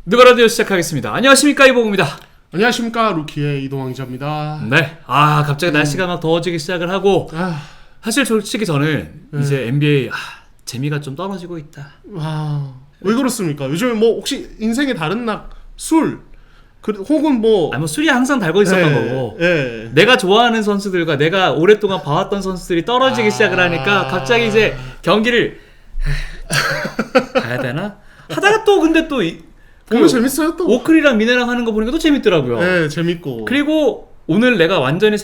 느바라디오 시작하겠습니다. 안녕하십니까, 이봉입니다. 안녕하십니까, 루키의 이동환 기자입니다. 네, 갑자기 날씨가 막 더워지기 시작을 하고 사실 솔직히 저는 이제 NBA 재미가 좀 떨어지고 있다. 왜 그렇습니까? 요즘 뭐 혹시 인생의 다른 낙 술 혹은 뭐 술이 항상 달고 있었던 거고 내가 좋아하는 선수들과 내가 오랫동안 봐왔던 선수들이 떨어지기 시작을 하니까 갑자기 이제 경기를 가야 되나? 하다가 또 근데 또 보면 재밌어요 또. 오클이랑 미네랑 하는 거 보니까 또 재밌더라고요. 네, 재밌고. 그리고 오늘 내가 완전히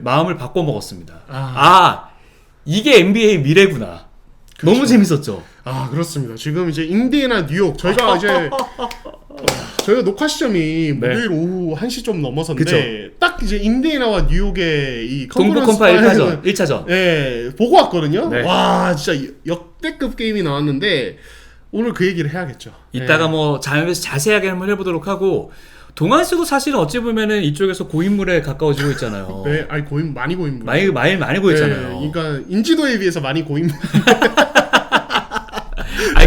마음을 바꿔 먹었습니다. 이게 NBA 미래구나. 그렇죠. 너무 재밌었죠. 그렇습니다. 지금 이제 인디애나 뉴욕 저희가 이제 저희가 녹화 시점이 목요일 오후 1시 좀 넘어서인데 그쵸? 딱 이제 인디애나와 뉴욕의 이 동부 컴파 1차전 네, 보고 왔거든요. 네. 와, 진짜 역대급 게임이 나왔는데 오늘 그 얘기를 해야겠죠. 이따가 뭐 자세하게 한번 해보도록 하고, 동환 씨도 사실은 어찌 보면은 이쪽에서 고인물에 가까워지고 있잖아요. 네, 많이 고인물. 많이 보였잖아요. 네, 그러니까 인지도에 비해서 많이 고인물.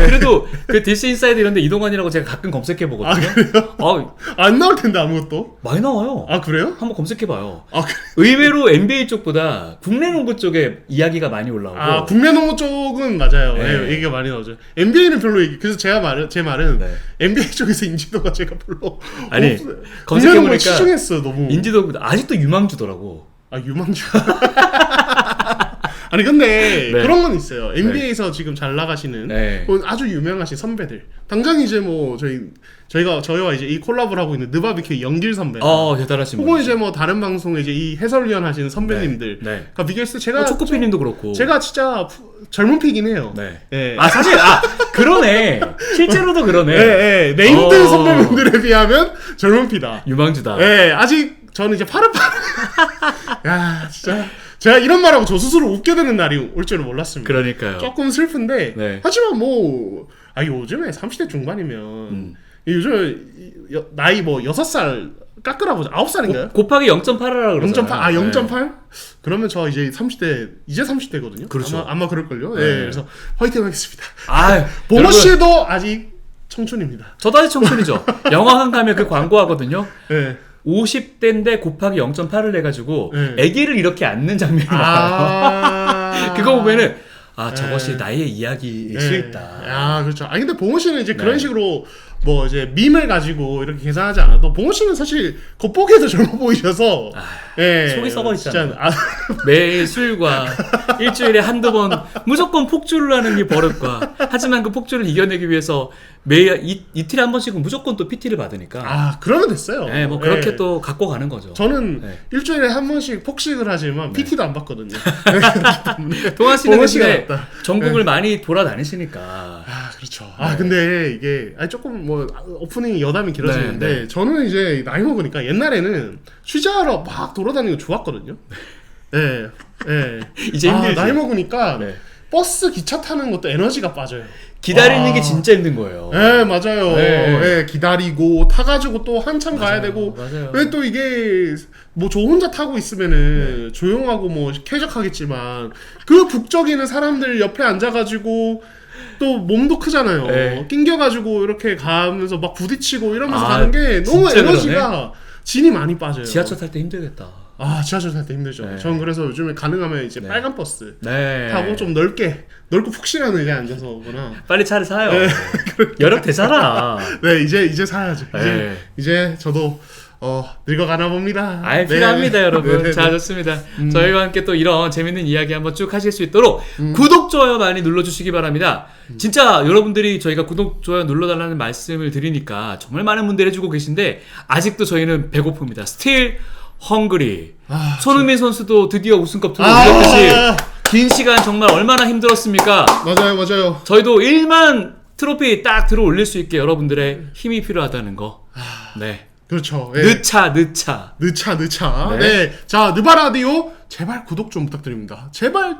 그래도 그 디스 인사이드 이런데 이동환이라고 제가 가끔 검색해 보거든요. 그래요? 안 나올 텐데 아무것도. 많이 나와요. 그래요? 한번 검색해 봐요. 그래요? 의외로 NBA 쪽보다 국내 농구 쪽에 이야기가 많이 올라오고. 국내 농구 쪽은 맞아요. 네. 얘기가 많이 나오죠. NBA는 별로 그래서 제 말은 NBA 쪽에서 인지도가 제가 별로 검색해 보니까 치중했어요. 너무 인지도 아직도 유망주더라고. 유망주. 아니 근데 그런 건 있어요. NBA에서 지금 잘 나가시는 아주 유명하신 선배들. 당장 이제 뭐 저희와 이제 이 콜라보를 하고 있는 느바비큐 영길 선배. 대단하신 혹은 이제 뭐 다른 방송에 이제 이 해설위원 하시는 선배님들. 그러니까 비교했을 때 제가 초코피님도 그렇고. 제가 진짜 젊은 피긴 해요. 사실 사실 실제로도 그러네. 네임드 선배님들에 비하면 젊은 피다. 유망주다. 아직 저는 이제 파릇파릇. 야, 진짜. 제가 이런 말하고 저 스스로 웃게 되는 날이 올 줄은 몰랐습니다. 그러니까요. 조금 슬픈데 하지만 뭐 요즘에 30대 중반이면 요즘 나이 뭐 6살 깎으라고 9살인가요? 곱하기 0.8이라고 그러잖아요. 0.8? 0.8? 그러면 저 이제 30대거든요. 그렇죠. 아마 그럴걸요. 그래서 화이팅 하겠습니다. 보모 씨도 아직 청춘입니다. 저도 아직 청춘이죠. 영화관 가면 그 광고 하거든요. 50대인데 곱하기 0.8을 해가지고 아기를 이렇게 앉는 장면이 나와요. 그거 보면은 저것이 나의 이야기일 수 있다. 그렇죠. 근데 봉호 씨는 이제 그런 식으로 뭐 이제 밈을 가지고 이렇게 계산하지 않아도 봉호 씨는 사실 겉보기에도 젊어 보이셔서 속이 썩어있잖아요. 매일 술과 일주일에 한두 번 무조건 폭주를 하는 게 버릇과, 하지만 그 폭주를 이겨내기 위해서 매일 이틀에 한 번씩은 무조건 또 PT를 받으니까 그러면 됐어요. 뭐 그렇게 또 갖고 가는 거죠. 저는 일주일에 한 번씩 폭식을 하지만 PT도 안 받거든요. 동환 씨는 근데 전국을 많이 돌아다니시니까. 그렇죠. 근데 이게 조금 뭐 오프닝 여담이 길어지는데 저는 이제 나이 먹으니까 옛날에는 취재하러 막 돌아다니는 거 좋았거든요. 이제 힘들지. 나이 먹으니까 버스 기차 타는 것도 에너지가 빠져요. 기다리는 게 진짜 힘든 거예요. 맞아요. 기다리고 타가지고 또 한참 가야 되고. 왜 또 이게 뭐 저 혼자 타고 있으면은 조용하고 뭐 쾌적하겠지만 그 북적이는 사람들 옆에 앉아가지고 또 몸도 크잖아요. 낑겨가지고 이렇게 가면서 막 부딪히고 이러면서 가는 게 너무 에너지가 진이 많이 빠져요. 지하철 탈 때 힘들겠다. 지하철 탈 때 힘들죠. 저는 그래서 요즘에 가능하면 이제 빨간 버스 타고 좀 넓고 푹신한 의자에 앉아서 오거나. 빨리 차를 사요. 여력 되잖아. 이제 사야죠. 이제 저도 늙어가나 봅니다. 필요합니다, 여러분. 자, 좋습니다. 저희와 함께 또 이런 재밌는 이야기 한번 쭉 하실 수 있도록 구독, 좋아요 많이 눌러주시기 바랍니다. 진짜 여러분들이 저희가 구독, 좋아요 눌러달라는 말씀을 드리니까 정말 많은 분들이 해주고 계신데 아직도 저희는 배고픕니다. Still hungry. 손흥민 선수도 드디어 우승컵 들어오셨듯이 긴 시간 정말 얼마나 힘들었습니까? 맞아요. 저희도 1만 트로피 딱 들어 올릴 수 있게 여러분들의 힘이 필요하다는 거. 그렇죠. 늦차. 자, 느바라디오 제발 구독 좀 부탁드립니다. 제발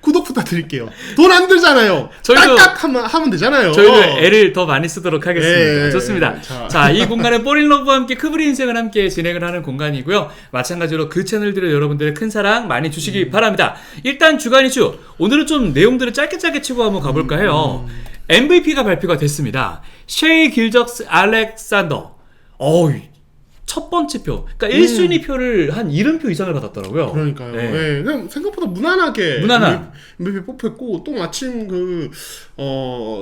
구독 부탁드릴게요. 돈 안 들잖아요. 저희도 딱딱 하면 되잖아요. 저희도 애를 더 많이 쓰도록 하겠습니다. 좋습니다. 자, 이 공간은 뽀린러브와 함께 크브리 인생을 함께 진행을 하는 공간이고요. 마찬가지로 그 채널들을 여러분들의 큰 사랑 많이 주시기 바랍니다. 일단 주간 이슈, 오늘은 좀 내용들을 짧게 치고 한번 가볼까 해요. MVP가 발표가 됐습니다. 셰이 길적스 알렉산더. 첫 번째 표. 그러니까 1순위 표를 한 70표 이상을 받았더라고요. 그러니까요. 네. 네. 그냥 생각보다 무난하게 MVP 뽑혔고 또 마침 그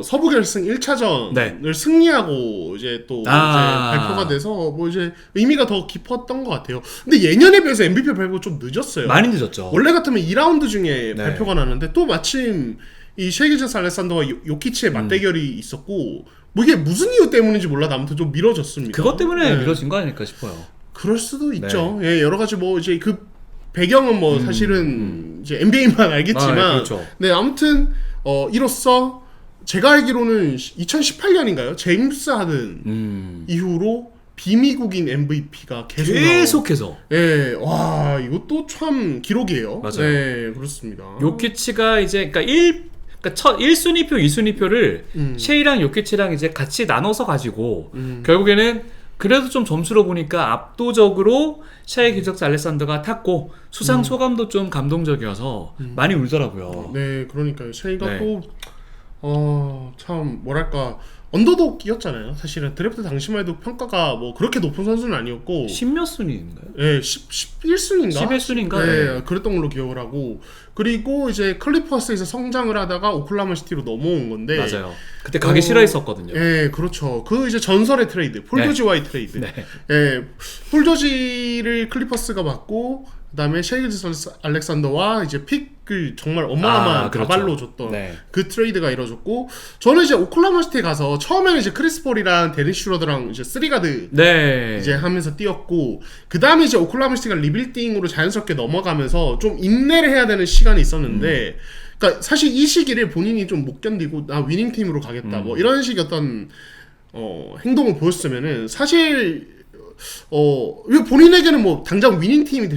서부 결승 1차전을 네. 승리하고 이제 또 이제 발표가 돼서 뭐 이제 의미가 더 깊었던 것 같아요. 근데 예년에 비해서 MVP 발표 좀 늦었어요. 많이 늦었죠. 원래 같으면 2라운드 중에 네. 발표가 나는데 또 마침 이 셰이 길적스 알렉산더와 요키치의 맞대결이 있었고 뭐 이게 무슨 이유 때문인지 몰라도 아무튼 좀 미뤄졌습니다. 그것 때문에 네. 미뤄진 거 아닐까 싶어요. 그럴 수도 있죠. 예, 여러 가지 뭐 이제 그 배경은 뭐 사실은 이제 NBA만 알겠지만, 그렇죠. 네 아무튼 이로써 제가 알기로는 2018년인가요? 제임스 하든 이후로 비미국인 MVP가 계속해서. 예, 와 이것도 참 기록이에요. 맞아요. 네, 그렇습니다. 요키치가 이제 그러니까 첫 1순위표, 2순위표를 셰이랑 요키치랑 이제 같이 나눠서 가지고 결국에는 그래도 좀 점수로 보니까 압도적으로 셰이 길적스 알렉산더가 탔고 수상 소감도 좀 감동적이어서 많이 울더라고요. 네, 그러니까요. 셰이가 네. 또 참 뭐랄까 언더독이었잖아요. 사실은 드래프트 당시만 해도 평가가 뭐 그렇게 높은 선수는 아니었고 10몇 순위인가요? 네, 11순인가? 11순인가? 네, 네. 그랬던 걸로 기억을 하고 그리고 이제 클리퍼스에서 성장을 하다가 오클라호마 시티로 넘어온 건데 맞아요. 그때 가기 싫어했었거든요. 네, 그렇죠. 그 이제 전설의 트레이드, 폴 조지와의 트레이드. 네. 예, 폴 조지를 클리퍼스가 받고 그다음에 셰이 길적스 알렉산더와 이제 픽을 정말 어마어마한 그렇죠. 가발로 줬던 네. 그 트레이드가 이루어졌고 저는 이제 오클라호마 시티에 가서 처음에는 이제 크리스 폴이랑 데니 슈러더랑 이제 3가드 네. 이제 하면서 뛰었고 그 다음에 이제 오클라호마 시티가 리빌딩으로 자연스럽게 넘어가면서 좀 인내를 해야 되는 시간이 있었는데 그러니까 사실 이 시기를 본인이 좀 못 견디고 나 위닝 팀으로 가겠다 뭐 이런 식의 어떤 행동을 보였으면은 사실 본인에게는 뭐 당장 위닝 팀이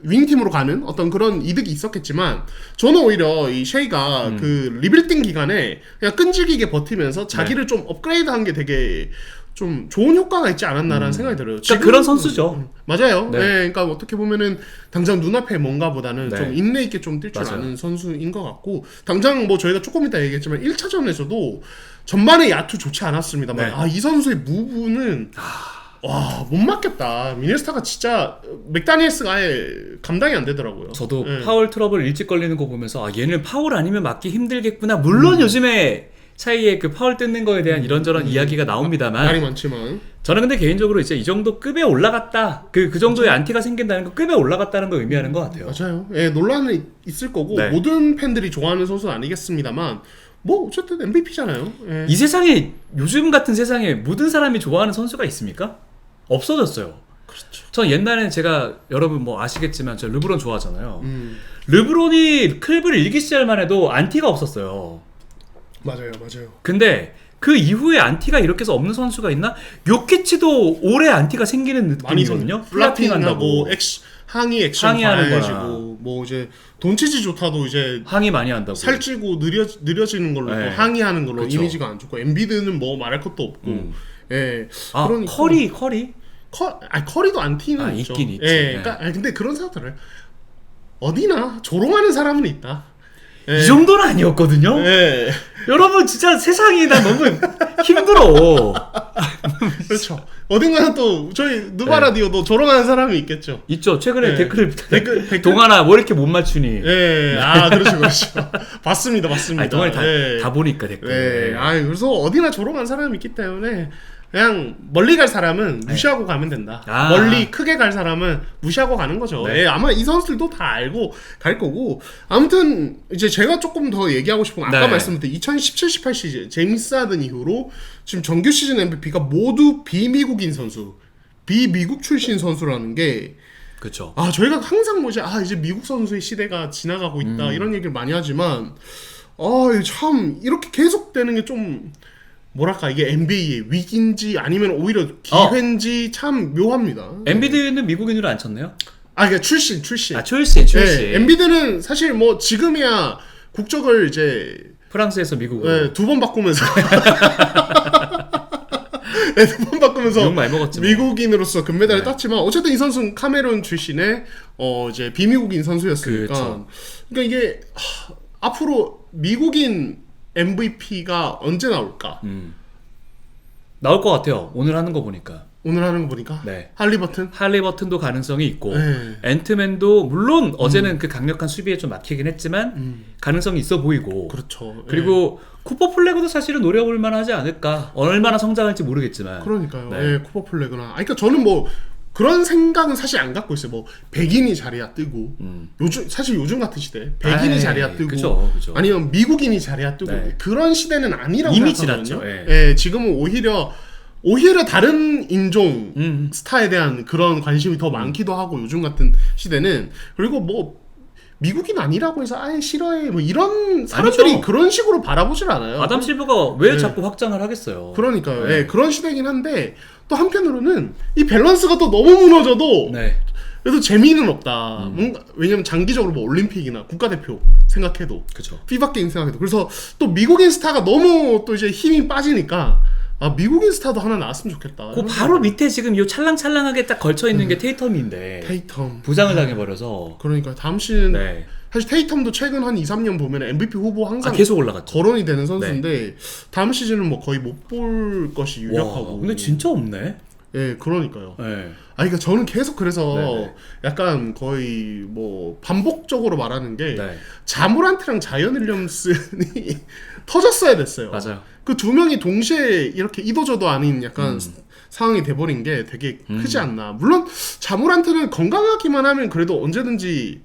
윙팀으로 가는 어떤 그런 이득이 있었겠지만 저는 오히려 이 셰이가 그 리빌딩 기간에 그냥 끈질기게 버티면서 자기를 좀 업그레이드한 게 되게 좀 좋은 효과가 있지 않았나라는 생각이 들어요. 그러니까 그런 선수죠. 맞아요. 네. 네. 그러니까 어떻게 보면은 당장 눈앞에 뭔가보다는 네. 좀 인내 있게 좀 뛸 줄 맞아요. 아는 선수인 것 같고 당장 뭐 저희가 조금 이따 얘기했지만 1차전에서도 전반에 야투 좋지 않았습니다만 네. 이 선수의 무브는 와, 못 맞겠다. 미네소타가 진짜 맥다니엘스가 아예 감당이 안 되더라고요. 저도 네. 파울 트러블 일찍 걸리는 거 보면서 얘는 파울 아니면 맞기 힘들겠구나. 물론 요즘에 차이에 그 파울 뜯는 거에 대한 이런저런 이야기가 나옵니다만 말이 많지만 저는 근데 개인적으로 이제 이 정도 급에 올라갔다. 그 정도의 안티가 생긴다는 거 급에 올라갔다는 걸 의미하는 것 같아요. 맞아요. 예, 논란은 있을 거고 네. 모든 팬들이 좋아하는 선수는 아니겠습니다만 뭐 어쨌든 MVP잖아요. 예. 이 세상에 요즘 같은 세상에 모든 사람이 좋아하는 선수가 있습니까? 없어졌어요. 그렇죠. 전 옛날에는 제가 여러분 뭐 아시겠지만 저 르브론 좋아하잖아요. 르브론이 클브를 일기 시절만 해도 안티가 없었어요. 맞아요, 맞아요. 근데 그 이후에 안티가 이렇게 해서 없는 선수가 있나? 요키치도 올해 안티가 생기는 많이 느낌이거든요. 플라핑하고 항의 액션 항의하는 가해지고 거나. 뭐 이제 돈치지 조타도 이제 항의 많이 한다고. 살찌고 느려지는 걸로 네. 또 항의하는 걸로 그쵸. 이미지가 안 좋고 엔비드는 뭐 말할 것도 없고 예. 아, 그러니까 커리? 커리도 안티는 있죠. 있긴 있지. 예. 네. 그러니까 근데 그런 사람들을 어디나 조롱하는 사람은 있다. 예. 이 정도는 아니었거든요. 예. 여러분 진짜 세상이 나 너무 힘들어. 그렇죠. 어딘가는 또 저희 누바 라디오도 조롱하는 사람이 있겠죠. 있죠. 최근에 네. 댓글 동아나 뭐 이렇게 못 맞추니. 예. 아, 그렇죠. 봤습니다. 아니, 동아리 예. 다 보니까 댓글. 네. 아, 그래서 어디나 조롱한 사람이 있기 때문에 그냥 멀리 갈 사람은 무시하고 가면 된다. 아. 멀리 크게 갈 사람은 무시하고 가는 거죠. 네. 예, 아마 이 선수들도 다 알고 갈 거고. 아무튼 이제 제가 조금 더 얘기하고 싶은 건 아까 네. 말씀드린 2017-18 시즌 제임스 하든 이후로 지금 정규 시즌 MVP가 모두 비미국인 선수, 비미국 출신 선수라는 게 그렇죠. 저희가 항상 뭐지 이제 미국 선수의 시대가 지나가고 있다 이런 얘기를 많이 하지만 참 이렇게 계속되는 게 좀 뭐랄까 이게 NBA의 위기인지 아니면 오히려 기회인지 참 묘합니다. 엔비드는 미국인으로 안 쳤나요? 그러니까 출신. 아, 출신. 네, 엔비드는 사실 뭐 지금이야 국적을 이제 프랑스에서 미국으로. 2번 바꾸면서 네, 2번 바꾸면서 욕 많이 먹었지 뭐. 미국인으로서 금메달을 땄지만 어쨌든 이 선수는 카메룬 출신의 이제 비미국인 선수였으니까. 그렇죠. 그러니까 이게 앞으로 미국인 MVP가 언제 나올까? 나올 것 같아요. 오늘 하는 거 보니까. 오늘 하는 거 보니까 네. 할리버튼 할리버튼도 가능성이 있고 네. 앤트맨도 물론 어제는 그 강력한 수비에 좀 막히긴 했지만 가능성이 있어 보이고 그렇죠. 그리고 쿠퍼 플래그도 사실은 노려볼 만하지 않을까. 얼마나 성장할지 모르겠지만. 그러니까요. 네. 예, 쿠퍼 플래그나. 그러니까 저는 뭐 그런 생각은 사실 안 갖고 있어요. 뭐 백인이 자리야 뜨고 요즘 같은 시대 백인이 에이, 자리야 뜨고 그죠. 아니면 미국인이 자리야 뜨고 네. 그런 시대는 아니라고 이미 생각하거든요. 지났죠. 예. 예, 지금은 오히려 다른 인종 스타에 대한 그런 관심이 더 많기도 하고 요즘 같은 시대는 그리고 뭐 미국인 아니라고 해서 아예 싫어해 뭐 이런 사람들이 아니죠. 그런 식으로 바라보질 않아요. 아담 실버가 왜 네. 자꾸 확장을 하겠어요. 그러니까요. 네. 예, 그런 시대긴 한데 또 한편으로는 이 밸런스가 또 너무 무너져도 네. 그래도 재미는 없다. 뭔가 왜냐면 장기적으로 뭐 올림픽이나 국가대표 생각해도 그죠. 피바 게임 생각해도 그래서 또 미국인 스타가 너무 또 이제 힘이 빠지니까 아 미국인 스타도 하나 나왔으면 좋겠다. 그 바로 밑에 지금 요 찰랑찰랑하게 딱 걸쳐 있는 게 테이텀인데 테이텀 부상을 당해버려서. 그러니까 다음 시즌 네. 사실 테이텀도 최근 한 2, 3년 보면 MVP 후보 항상 계속 올라갔죠. 거론이 되는 선수인데 다음 시즌은 뭐 거의 못 볼 것이 유력하고. 와, 근데 진짜 없네. 예, 그러니까요. 네. 그러니까 저는 계속 그래서 네네. 약간 거의 뭐 반복적으로 말하는 게 네. 자모란트랑 자이언 윌리엄슨이 터졌어야 됐어요. 맞아요. 그 두 명이 동시에 이렇게 이도저도 아닌 약간 상황이 돼버린 게 되게 크지 않나. 물론 자모란트는 건강하기만 하면 그래도 언제든지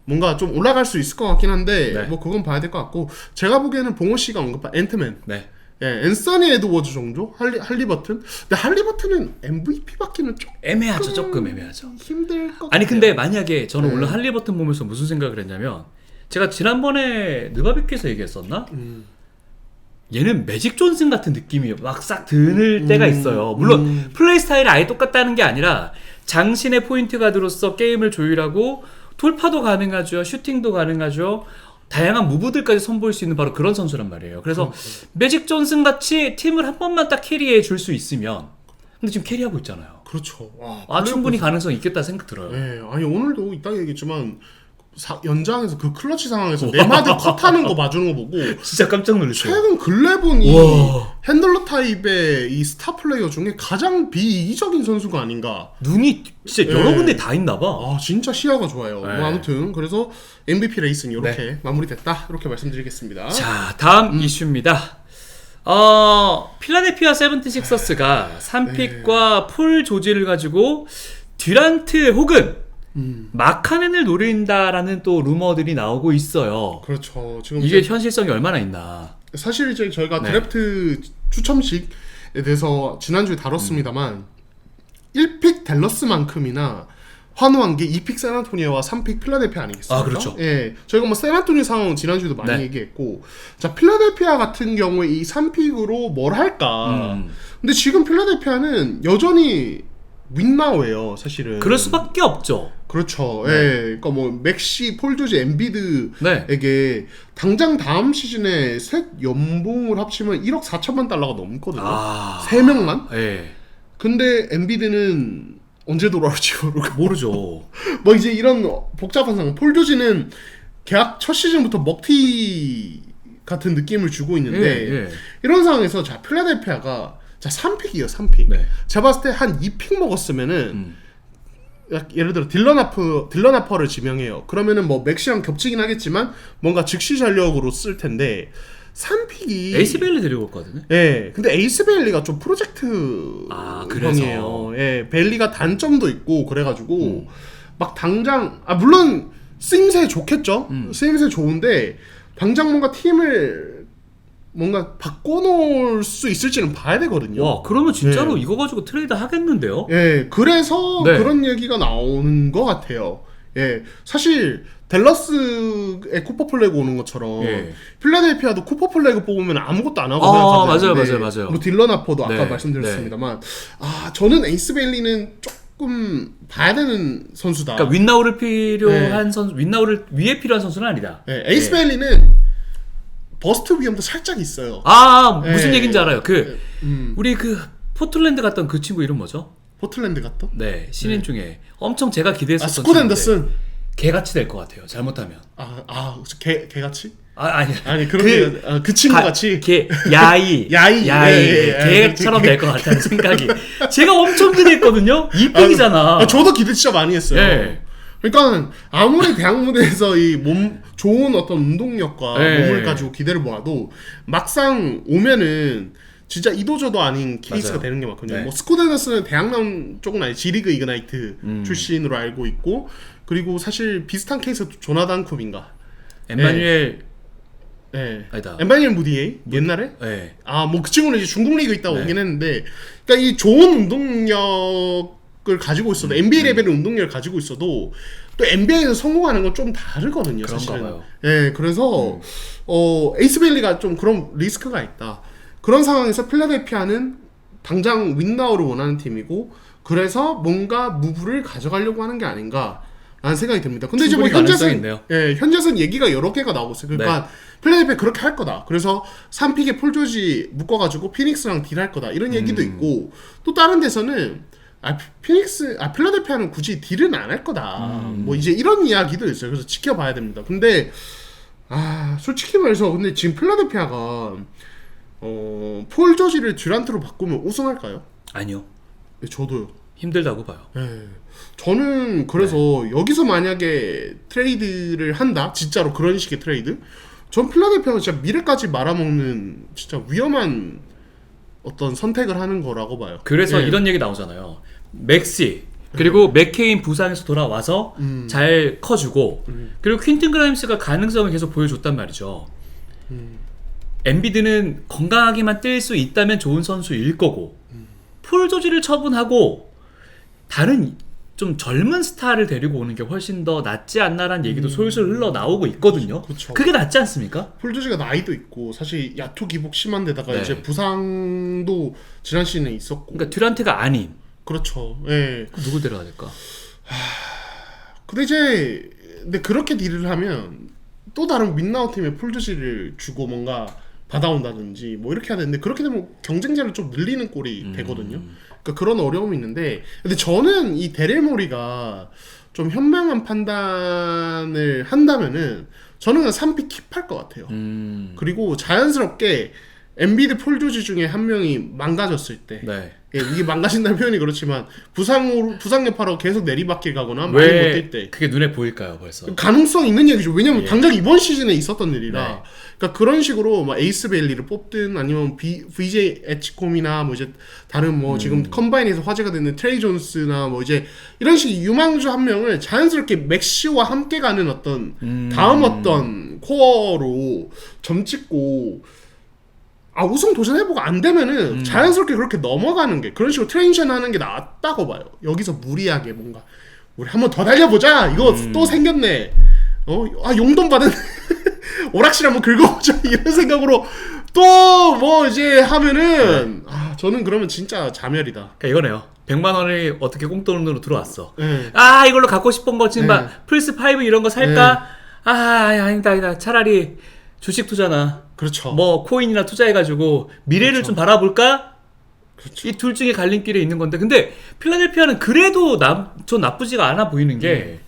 뭔가 좀 올라갈 수 있을 것 같긴 한데 네. 뭐 그건 봐야 될 것 같고 제가 보기에는 봉호 씨가 언급한 앤트맨 네. 예, 앤서니 에드워즈 정도? 할리버튼? 근데 할리버튼은 MVP 받기는 조금 애매하죠. 힘들 것 아니 같아요. 근데 만약에 저는 네. 오늘 할리버튼 보면서 무슨 생각을 했냐면 제가 지난번에 느바비께서 얘기했었나? 얘는 매직 존슨 같은 느낌이 막 싹 드는 때가 있어요. 물론 플레이 스타일이 아예 똑같다는 게 아니라 장신의 포인트 가드로서 게임을 조율하고 돌파도 가능하죠. 슈팅도 가능하죠. 다양한 무브들까지 선보일 수 있는 바로 그런 선수란 말이에요. 그래서 매직 존슨 같이 팀을 한 번만 딱 캐리해 줄 수 있으면 근데 지금 캐리하고 있잖아요. 그렇죠. 와, 아 충분히 가능성 있겠다 생각 들어요. 예, 아니 오늘도 이따 얘기했지만 연장에서 그 클러치 상황에서 네마드 컷하는 거 봐주는 거 보고 진짜 깜짝 놀랐어요. 최근 글래본이 우와. 핸들러 타입의 이 스타 플레이어 중에 가장 비이기적인 선수가 아닌가. 눈이 진짜 여러 군데 다 있나 봐. 아 진짜 시야가 좋아요. 네. 뭐 아무튼 그래서 MVP 레이스는 이렇게 마무리됐다 이렇게 말씀드리겠습니다. 자 다음 이슈입니다. 필라델피아 세븐티식서스가 3픽과 폴 조지를 가지고 듀란트 혹은 마카넨을 노린다라는 또 루머들이 나오고 있어요. 그렇죠. 지금 이게 현실성이 얼마나 있나. 사실 이제 저희가 네. 드래프트 추첨식에 대해서 지난주에 다뤘습니다만 1픽 댈러스만큼이나 환호한 게 2픽 샌안토니오와 3픽 필라델피아 아니겠습니까? 아, 그렇죠. 예, 저희가 뭐 샌안토니오 상황은 지난주에도 많이 네. 얘기했고 자 필라델피아 같은 경우에 이 3픽으로 뭘 할까 근데 지금 필라델피아는 여전히 윈나우예요 사실은. 그럴 수밖에 없죠. 그렇죠. 네. 예, 그러니까 뭐 맥시, 폴 조지, 엠비드에게 당장 다음 시즌에 셋 연봉을 합치면 1억 4천만 달러가 넘거든요. 세 명만. 예. 근데 엠비드는 언제 돌아올지 모르죠. 뭐 이제 이런 복잡한 상황. 폴 조지는 계약 첫 시즌부터 먹튀 같은 느낌을 주고 있는데 예. 이런 상황에서 자 필라델피아가 자 3픽이에요 3픽. 네. 제가 봤을 때 한 2픽 먹었으면은 예를 들어 딜런 하퍼를 지명해요. 그러면은 뭐 맥시랑 겹치긴 하겠지만 뭔가 즉시 전력으로 쓸 텐데 3픽이 에이스 베일리 데리고 올거든요. 예. 근데 에이스 베일리가 좀 프로젝트 그래서. 형이에요. 예. 베일리가 단점도 있고 그래가지고 막 당장 물론 쓰임새 좋겠죠. 쓰임새 좋은데 당장 뭔가 팀을 뭔가 바꿔놓을 수 있을지는 봐야 되거든요. 와, 그러면 진짜로 이거 가지고 트레이드 하겠는데요? 예, 그래서 네. 그런 얘기가 나오는 것 같아요. 예, 사실 댈러스에 쿠퍼 플래그 오는 것처럼 예. 필라델피아도 쿠퍼 플래그 뽑으면 아무것도 안 하고 맞아요. 뭐 딜런 하퍼도 아까 네, 말씀드렸습니다만 저는 에이스 베일리는 조금 봐야 되는 선수다. 그러니까 윈나우를 필요한 선수, 윈나우를 위에 필요한 선수는 아니다. 예, 에이스 베일리는 버스트 위험도 살짝 있어요. 무슨 예. 얘기인지 알아요. 우리 포틀랜드 갔던 그 친구 이름 뭐죠? 포틀랜드 갔던? 네, 신인 중에 엄청 제가 기대했었던 스콧 앤더슨. 개같이 될 것 같아요. 잘못하면. 개같이? 아니 그런 그 친구 같이 야이 야이 걔처럼 될 것 같다는 생각이 제가 엄청 기대했거든요. 이픽이잖아. 저도 기대 진짜 많이 했어요. 네. 그러니까 아무리 대학 무대에서 이 몸 좋은 어떤 운동력과 네. 몸을 가지고 기대를 모아도 막상 오면은 진짜 이도저도 아닌 케이스가 맞아요. 되는 게 많거든요. 네. 뭐 스코데너스는 대학 나온 쪽은 아니 G리그 이그나이트 출신으로 알고 있고 그리고 사실 비슷한 케이스가 조나단 쿱인가 엠마뉴엘 네. 아니다. 엠마뉴엘 무디에이 옛날에 네. 뭐 그 친구는 이제 중국 리그 있다 네. 오긴 했는데 그러니까 이 좋은 운동력을 가지고 있어도 NBA 레벨의 운동력을 가지고 있어도 또 NBA에서 성공하는 건 좀 다르거든요. 그런가 사실은. 봐요. 예, 그래서 에이스 베일리가 좀 그런 리스크가 있다. 그런 상황에서 필라델피아는 당장 윈나우를 원하는 팀이고 그래서 뭔가 무브를 가져가려고 하는 게 아닌가라는 생각이 듭니다. 근데 이제 뭐 충분히 가능성이 현재선 있네요. 현재선 얘기가 여러 개가 나오고 있어요. 그러니까 필라델피아 그렇게 할 거다. 그래서 3픽에 폴 조지 묶어가지고 피닉스랑 딜할 거다. 이런 얘기도 있고 또 다른 데서는 필라델피아는 굳이 딜은 안 할 거다. 뭐 이제 이런 이야기도 있어요. 그래서 지켜봐야 됩니다. 근데 솔직히 말해서 근데 지금 필라델피아가 폴 조지를 듀란트로 바꾸면 우승할까요? 아니요. 네, 저도요. 힘들다고 봐요. 네. 저는 그래서 여기서 만약에 트레이드를 한다, 진짜로 그런 식의 트레이드, 전 필라델피아가 진짜 미래까지 말아먹는 진짜 위험한 어떤 선택을 하는 거라고 봐요. 그래서 이런 얘기 나오잖아요. 맥시 그리고 맥케인 부상에서 돌아와서 잘 커주고 그리고 퀸튼 그라임스가 가능성을 계속 보여줬단 말이죠. 엔비드는 건강하게만 뛸 수 있다면 좋은 선수일 거고 폴 조지를 처분하고 다른 좀 젊은 스타를 데리고 오는 게 훨씬 더 낫지 않나라는 얘기도 솔솔 흘러나오고 있거든요. 그쵸. 그게 낫지 않습니까? 폴 조지가 나이도 있고 사실 야투 기복 심한 데다가 네. 이제 부상도 지난 시즌에 있었고. 그러니까 듀란트가 아닌 그렇죠. 예. 그럼 누구 데려야 될까? 근데 그렇게 딜을 하면 또 다른 윈나우 팀에 폴 조지를 주고 뭔가 받아온다든지 뭐 이렇게 해야 되는데 그렇게 되면 경쟁자를 좀 늘리는 꼴이 되거든요. 그러니까 그런 어려움이 있는데 근데 저는 이 데릴 모리가 좀 현명한 판단을 한다면은 저는 그냥 3픽 킵할 것 같아요. 그리고 자연스럽게 엔비드 폴 조지 중에 한 명이 망가졌을 때 네. 이게 망가진다는 표현이 그렇지만 부상 여파로 계속 내리막길 가거나 많이 못 왜 뛸 때 그게 눈에 보일까요 벌써? 가능성 있는 얘기죠. 왜냐면 예. 당장 이번 시즌에 있었던 일이라. 네. 그러니까 그런 식으로 막 에이스 베일리를 뽑든 아니면 VJ 에치콤이나 뭐 이제 다른 뭐 지금 컴바인에서 화제가 되는 트레이 존스나 뭐 이제 이런 식의 유망주 한 명을 자연스럽게 맥시와 함께 가는 어떤 다음 어떤 코어로 점 찍고 우승 도전해보고 안 되면은 자연스럽게 그렇게 넘어가는 게 그런 식으로 트랜지션 하는 게 낫다고 봐요. 여기서 무리하게 뭔가 우리 한번 더 달려보자. 이거 또 생겼네. 용돈 받은 오락실 한번 긁어보자 이런 생각으로 또 뭐 이제 하면은 저는 그러면 진짜 자멸이다. 그러니까 이거네요. 100만 원이 어떻게 꽁돈으로 들어왔어. 네. 이걸로 갖고 싶은 거 지금 막 플스 5 이런 거 살까? 아니다. 차라리 주식 투자나 그렇죠. 뭐 코인이나 투자해가지고 미래를 그렇죠. 좀 바라볼까? 그렇죠. 이 둘 중에 갈림길에 있는 건데 근데 필라델피아는 그래도 전 나쁘지가 않아 보이는 게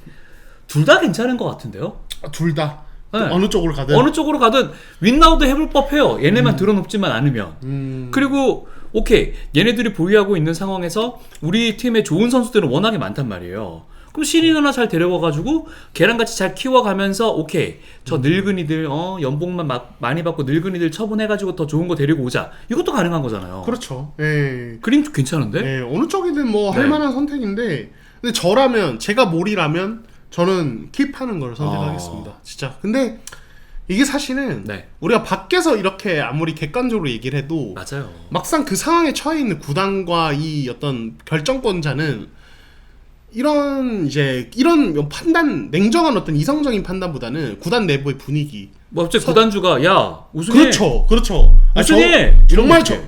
둘 다 괜찮은 것 같은데요? 둘 다. 네. 어느 쪽으로 가든. 어느 쪽으로 가든 윈나우도 해볼 법해요. 얘네만 들어놓지만 않으면. 그리고 오케이 얘네들이 보유하고 있는 상황에서 우리 팀에 좋은 선수들은 워낙에 많단 말이에요. 그럼 신인 하나 잘 데려와가지고 걔랑같이 잘 키워가면서 오케이 저 늙은이들 연봉만 많이 받고 늙은이들 처분해가지고 더 좋은 거 데리고 오자. 이것도 가능한 거잖아요. 그렇죠. 예. 그림 괜찮은데? 네, 어느 쪽이든 뭐 네. 할만한 선택인데 근데 저라면 제가 몰이라면 저는 킵하는 걸 선택하겠습니다. 진짜. 근데 이게 사실은 네. 우리가 밖에서 이렇게 아무리 객관적으로 얘기를 해도 맞아요. 막상 그 상황에 처해 있는 구단과 이 어떤 결정권자는 이런 판단 냉정한 어떤 이성적인 판단보다는 구단 내부의 분위기 뭐 갑자기 구단주가 야 우승해. 그렇죠. 우승해.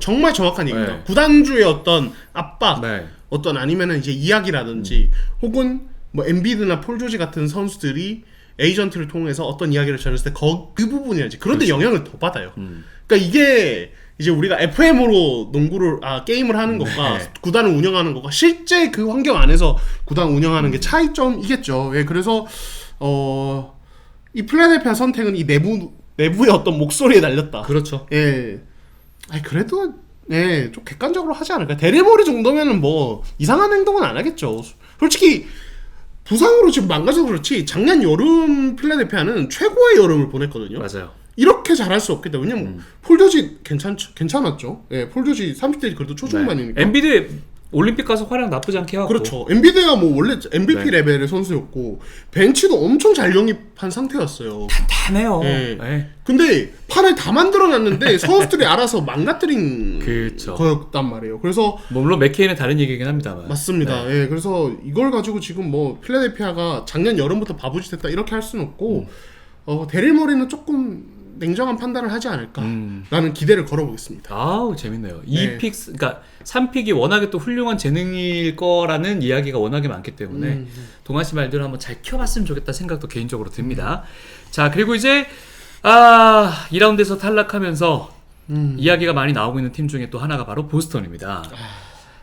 정말 정확한 얘기입니다. 네. 구단주의 어떤 압박, 네. 어떤 아니면은 이제 이야기라든지 혹은 뭐 엔비드나 폴 조지 같은 선수들이 에이전트를 통해서 어떤 이야기를 전했을 때 그 부분이라든지 그런데 영향을 더 받아요. 그러니까 이게 이제 우리가 FM으로 게임을 하는 것과 네. 구단을 운영하는 것과 실제 그 환경 안에서 구단 운영하는 게 차이점이겠죠. 예, 그래서 이 필라델피아 선택은 이 내부 내부의 어떤 목소리에 날렸다. 그렇죠. 예. 아니 그래도 예, 좀 객관적으로 하지 않을까. 데릴머리 정도면은 뭐 이상한 행동은 안 하겠죠. 솔직히 부상으로 지금 망가져서 그렇지 작년 여름 필라델피아는 최고의 여름을 보냈거든요. 맞아요. 이렇게 잘할 수 없겠다. 왜냐면 폴 조지 괜찮았죠. 예, 폴 조지 30대 그래도 초중반이니까. 엔비드 올림픽 가서 활약 나쁘지 않게 하고. 그렇죠. 엔비드가 뭐 원래 MVP 네. 레벨의 선수였고 벤치도 엄청 잘 영입한 상태였어요. 단단해요. 예. 네. 근데 판을 다 만들어놨는데 선수들이 알아서 망가뜨린 그렇죠. 거였단 말이에요. 그래서 뭐 물론 맥케인은 다른 얘기긴 합니다만. 맞습니다. 예, 그래서 이걸 가지고 지금 뭐 필라델피아가 작년 여름부터 바보짓 했다 이렇게 할 수는 없고 데릴 머리는 조금 냉정한 판단을 하지 않을까라는 기대를 걸어보겠습니다. 아우 재밌네요. 네. 2픽 그러니까 3픽이 워낙에 또 훌륭한 재능일 거라는 이야기가 워낙에 많기 때문에 동아 씨 말대로 한번 잘 키워봤으면 좋겠다 생각도 개인적으로 듭니다. 자 그리고 이제 2라운드에서 탈락하면서 이야기가 많이 나오고 있는 팀 중에 또 하나가 바로 보스턴입니다.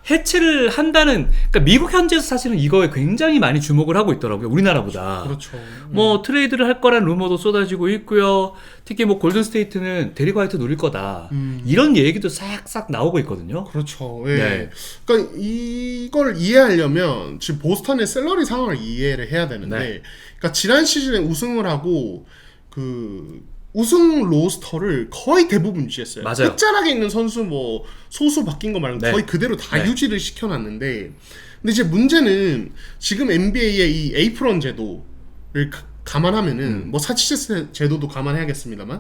해체를 한다는 그러니까 미국 현지에서 사실은 이거에 굉장히 많이 주목을 하고 있더라고요. 우리나라보다. 그렇죠. 뭐 트레이드를 할 거란 루머도 쏟아지고 있고요. 특히 뭐 골든 스테이트는 데릭 화이트 노릴 거다. 이런 얘기도 싹싹 나오고 있거든요. 그렇죠. 예. 네. 그러니까 이걸 이해하려면 지금 보스턴의 샐러리 상황을 이해를 해야 되는데, 네. 그러니까 지난 시즌에 우승을 하고 그 우승 로스터를 거의 대부분 유지했어요. 맞아요. 끝자락에 있는 선수 뭐 소수 바뀐 거 말고 네. 거의 그대로 다 네. 유지를 시켜놨는데, 근데 이제 문제는 지금 NBA의 이 에이프런 제도를 감안하면은 뭐 사치세 제도도 감안해야겠습니다만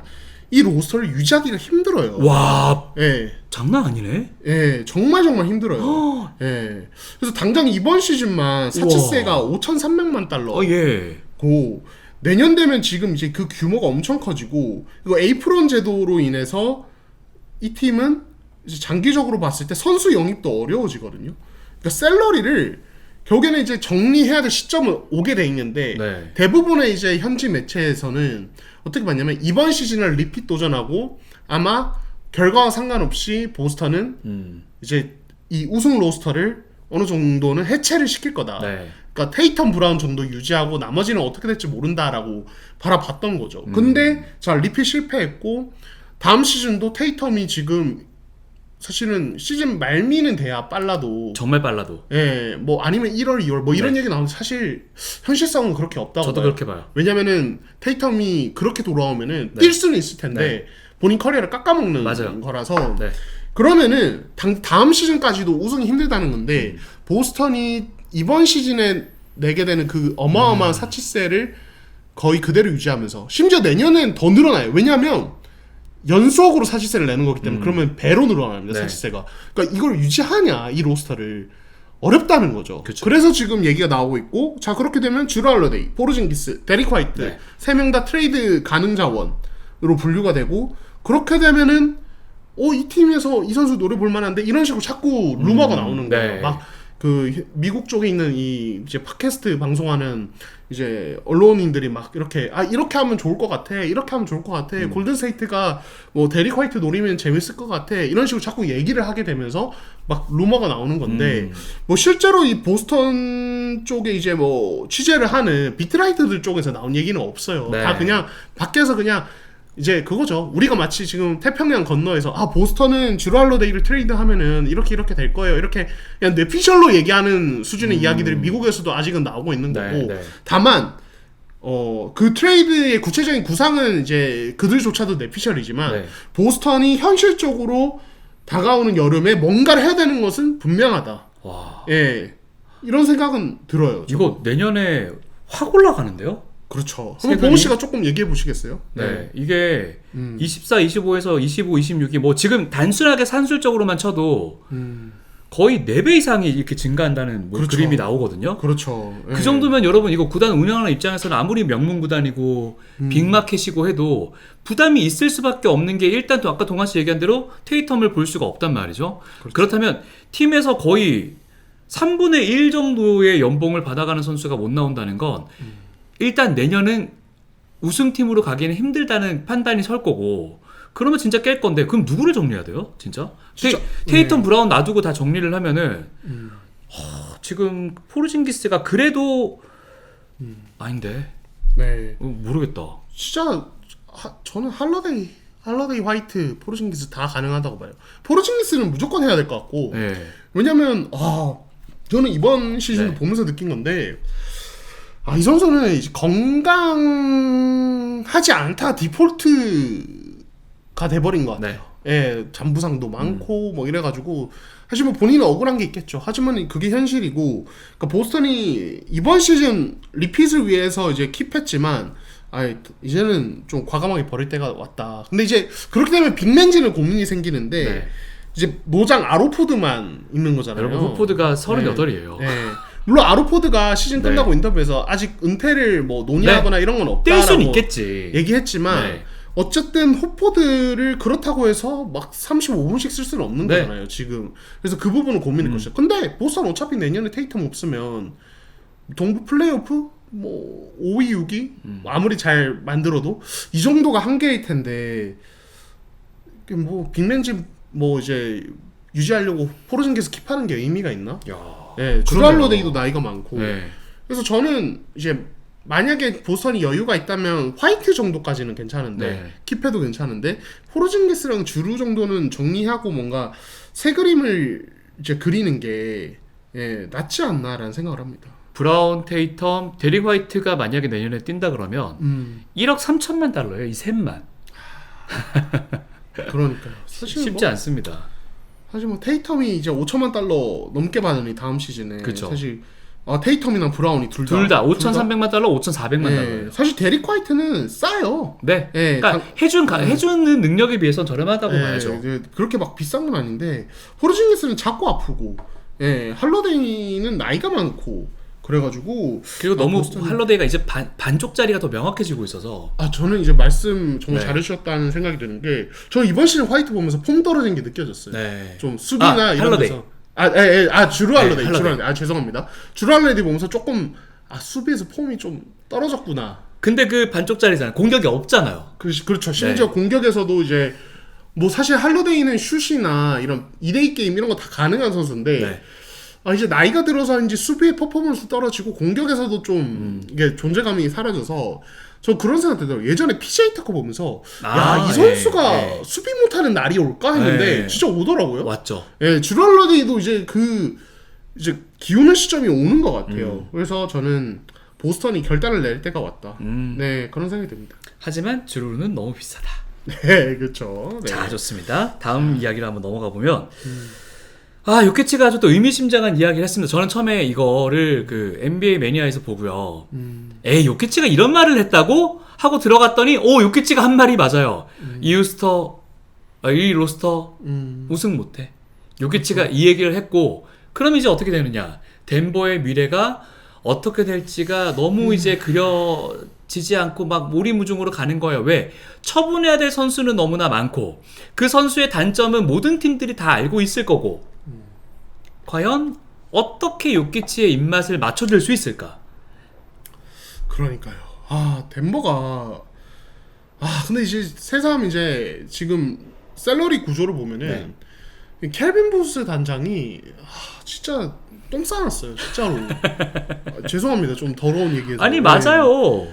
이 로스터를 유지하기가 힘들어요. 와 예. 장난 아니네. 예, 정말 힘들어요. 예. 그래서 당장 이번 시즌만 사치세가 5,300만 달러고 예. 내년 되면 지금 이제 그 규모가 엄청 커지고 이거 에이프런 제도로 인해서 이 팀은 이제 장기적으로 봤을 때 선수 영입도 어려워지거든요. 그러니까 샐러리를 결국에는 이제 정리해야 될 시점은 오게 돼 있는데 네. 대부분의 이제 현지 매체에서는 어떻게 봤냐면 이번 시즌을 리핏 도전하고 아마 결과와 상관없이 보스턴은 이제 이 우승 로스터를 어느 정도는 해체를 시킬 거다. 네. 그러니까 테이텀 브라운 정도 유지하고 나머지는 어떻게 될지 모른다라고 바라봤던 거죠. 근데 자 리핏 실패했고 다음 시즌도 테이텀이 지금 사실은 시즌 말미는 돼야 빨라도 정말 빨라도. 예, 뭐 아니면 1월, 2월 뭐 이런 네. 얘기 나오는데 사실 현실성은 그렇게 없다고 저도 봐요. 그렇게 봐요. 왜냐면은 테이텀이 그렇게 돌아오면은 네. 뛸 수는 있을 텐데 네. 본인 커리어를 깎아먹는 맞아요. 거라서 네. 그러면은 다음 시즌까지도 우승이 힘들다는 건데 보스턴이 이번 시즌에 내게 되는 그 어마어마한 사치세를 거의 그대로 유지하면서 심지어 내년엔 더 늘어나요. 왜냐하면 연속으로 사치세를 내는 거기 때문에 그러면 배로 늘어납니다. 네. 사치세가. 그러니까 이걸 유지하냐 이 로스터를 어렵다는 거죠. 그쵸. 그래서 지금 얘기가 나오고 있고 자 그렇게 되면 주루 할러데이, 포르징기스, 데릭 화이트 네. 세 명 다 트레이드 가능 자원으로 분류가 되고 그렇게 되면은 이 팀에서 이 선수 노려볼 만한데 이런 식으로 자꾸 루머가 나오는 거예요. 네. 막 그 미국 쪽에 있는 이 이제 팟캐스트 방송하는 이제 언론인들이 막 이렇게 이렇게 하면 좋을 것 같아, 이렇게 하면 좋을 것 같아, 골든 스테이트가 뭐 데릭 화이트 노리면 재밌을 것 같아 이런 식으로 자꾸 얘기를 하게 되면서 막 루머가 나오는 건데 뭐 실제로 이 보스턴 쪽에 이제 뭐 취재를 하는 비트라이터들 쪽에서 나온 얘기는 없어요. 네. 다 그냥 밖에서 그냥 이제 그거죠. 우리가 마치 지금 태평양 건너에서 보스턴은 주루 할러데이를 트레이드하면은 이렇게 될 거예요. 이렇게 그냥 뇌피셜로 얘기하는 수준의 이야기들이 미국에서도 아직은 나오고 있는 거고. 네, 네. 다만 그 트레이드의 구체적인 구상은 이제 그들조차도 뇌피셜이지만 네. 보스턴이 현실적으로 다가오는 여름에 뭔가를 해야 되는 것은 분명하다. 와. 예. 이런 생각은 들어요. 이거 내년에 확 올라가는데요? 그렇죠. 세금이? 한번 봉우 씨가 조금 얘기해 보시겠어요? 네. 이게 24, 25에서 25, 26이 뭐 지금 단순하게 산술적으로만 쳐도 거의 4배 이상이 이렇게 증가한다는 뭐 그렇죠. 그림이 나오거든요. 그렇죠. 예. 그 정도면 여러분 이거 구단 운영하는 입장에서는 아무리 명문 구단이고 빅마켓이고 해도 부담이 있을 수밖에 없는 게 일단 또 아까 동아 씨 얘기한 대로 테이텀을 볼 수가 없단 말이죠. 그렇다면 팀에서 거의 3분의 1 정도의 연봉을 받아가는 선수가 못 나온다는 건 일단 내년은 우승팀으로 가기에는 힘들다는 판단이 설 거고 그러면 진짜 깰 건데 그럼 누구를 정리해야 돼요? 진짜? 테이텀 브라운 놔두고 다 정리를 하면은 지금 포르징기스가 그래도 아닌데 네. 모르겠다. 진짜 저는 할러데이, 화이트, 포르징기스 다 가능하다고 봐요. 포르징기스는 무조건 해야 될 것 같고 네. 왜냐면 저는 이번 시즌 네. 보면서 느낀 건데 이 선수는 이제 건강하지 않다 디폴트가 돼버린 것 같아요. 예, 잔부상도 많고 뭐 이래가지고 사실 뭐 본인은 억울한 게 있겠죠. 하지만 그게 현실이고, 그러니까 보스턴이 이번 시즌 리핏을 위해서 이제 킵했지만 이제는 좀 과감하게 버릴 때가 왔다. 근데 이제 그렇게 되면 빅맨진은 고민이 생기는데 네. 이제 노장 아로포드만 있는 거잖아요. 여러분 후포드가 38이에요. 네. 물론 아로포드가 시즌 끝나고 인터뷰에서 아직 은퇴를 뭐 논의하거나 이런 건 없다라고 뛸 수는 있겠지. 얘기했지만 어쨌든 호포드를 그렇다고 해서 막 35분씩 쓸 수는 없는 거잖아요 지금. 그래서 그 부분은 고민일 것이죠. 근데 보스턴 어차피 내년에 테이텀 없으면 동부 플레이오프 뭐 5위 6위 아무리 잘 만들어도 이 정도가 한계일 텐데 뭐 빅맨집 뭐 이제 유지하려고 포르징기스 킵하는 게 의미가 있나? 예, 주랄로데이도 나이가 많고. 그래서 저는 이제 만약에 보스턴이 여유가 있다면 화이트 정도까지는 괜찮은데 킵해도 괜찮은데 포르징기스랑 주루 정도는 정리하고 뭔가 새 그림을 이제 그리는 게 낫지 않나라는 생각을 합니다. 브라운, 테이텀, 데릭 화이트가 만약에 내년에 뛴다 그러면 1억 3천만 달러예요. 이 셋만. 그러니까요. 사실 쉽지 않습니다. 사실 뭐 테이텀이 이제 5천만 달러 넘게 받으니 다음 시즌에 그쵸. 사실 테이텀이나 브라운이 둘 다 5,300만 달러, 5,400만 달러예요. 사실 데릭 화이트는 싸요. 네. 그러니까 해주는 능력에 비해서는 저렴하다고 봐야죠. 그렇게 막 비싼 건 아닌데 포르징기스는 자꾸 아프고, 할러데이는 나이가 많고 그래가지고 그리고 너무 할러데이가 이제 반쪽짜리가 더 명확해지고 있어서 저는 이제 말씀 정말 잘해주셨다는 생각이 드는 게 저 이번 시즌 화이트 보면서 폼 떨어진 게 느껴졌어요. 좀 수비나 이런 데서 주루 할러데이. 죄송합니다. 주루 할러데이 보면서 조금 수비에서 폼이 좀 떨어졌구나. 근데 그 반쪽짜리잖아요. 공격이 없잖아요. 그렇죠. 심지어 공격에서도 이제 뭐 사실 할러데이는 슛이나 이런 2대2 게임 이런 거 다 가능한 선수인데 이제 나이가 들어서인지 수비의 퍼포먼스 떨어지고 공격에서도 좀 이게 존재감이 사라져서 저 그런 생각 들더라고요. 예전에 PJ 타커 보면서 이 선수가 수비 못하는 날이 올까 했는데 진짜 오더라고요. 왔죠. 주루 할러데이도 이제 이제 기우는 시점이 오는 것 같아요. 그래서 저는 보스턴이 결단을 낼 때가 왔다. 그런 생각이 듭니다. 하지만 주루는 너무 비싸다. 네, 그렇죠. 자, 좋습니다. 다음 이야기를 한번 넘어가 보면 요키치가 아주 또 의미심장한 이야기를 했습니다. 저는 처음에 이거를 그 NBA 매니아에서 보고요. 요키치가 이런 말을 했다고? 하고 들어갔더니 요키치가 한 말이 맞아요. 이 로스터 우승 못해. 요키치가 이 얘기를 했고, 그럼 이제 어떻게 되느냐? 덴버의 미래가 어떻게 될지가 너무 이제 그려지지 않고 막 오리무중으로 가는 거예요. 왜? 처분해야 될 선수는 너무나 많고 그 선수의 단점은 모든 팀들이 다 알고 있을 거고 과연 어떻게 요키치의 입맛을 맞춰줄 수 있을까? 그러니까요. 덴버가 근데 이제 새삼 이제 지금 샐러리 구조를 보면은 켈빈 부스 단장이 진짜 똥 싸놨어요, 진짜로. 죄송합니다, 좀 더러운 얘기해서. 아니 맞아요.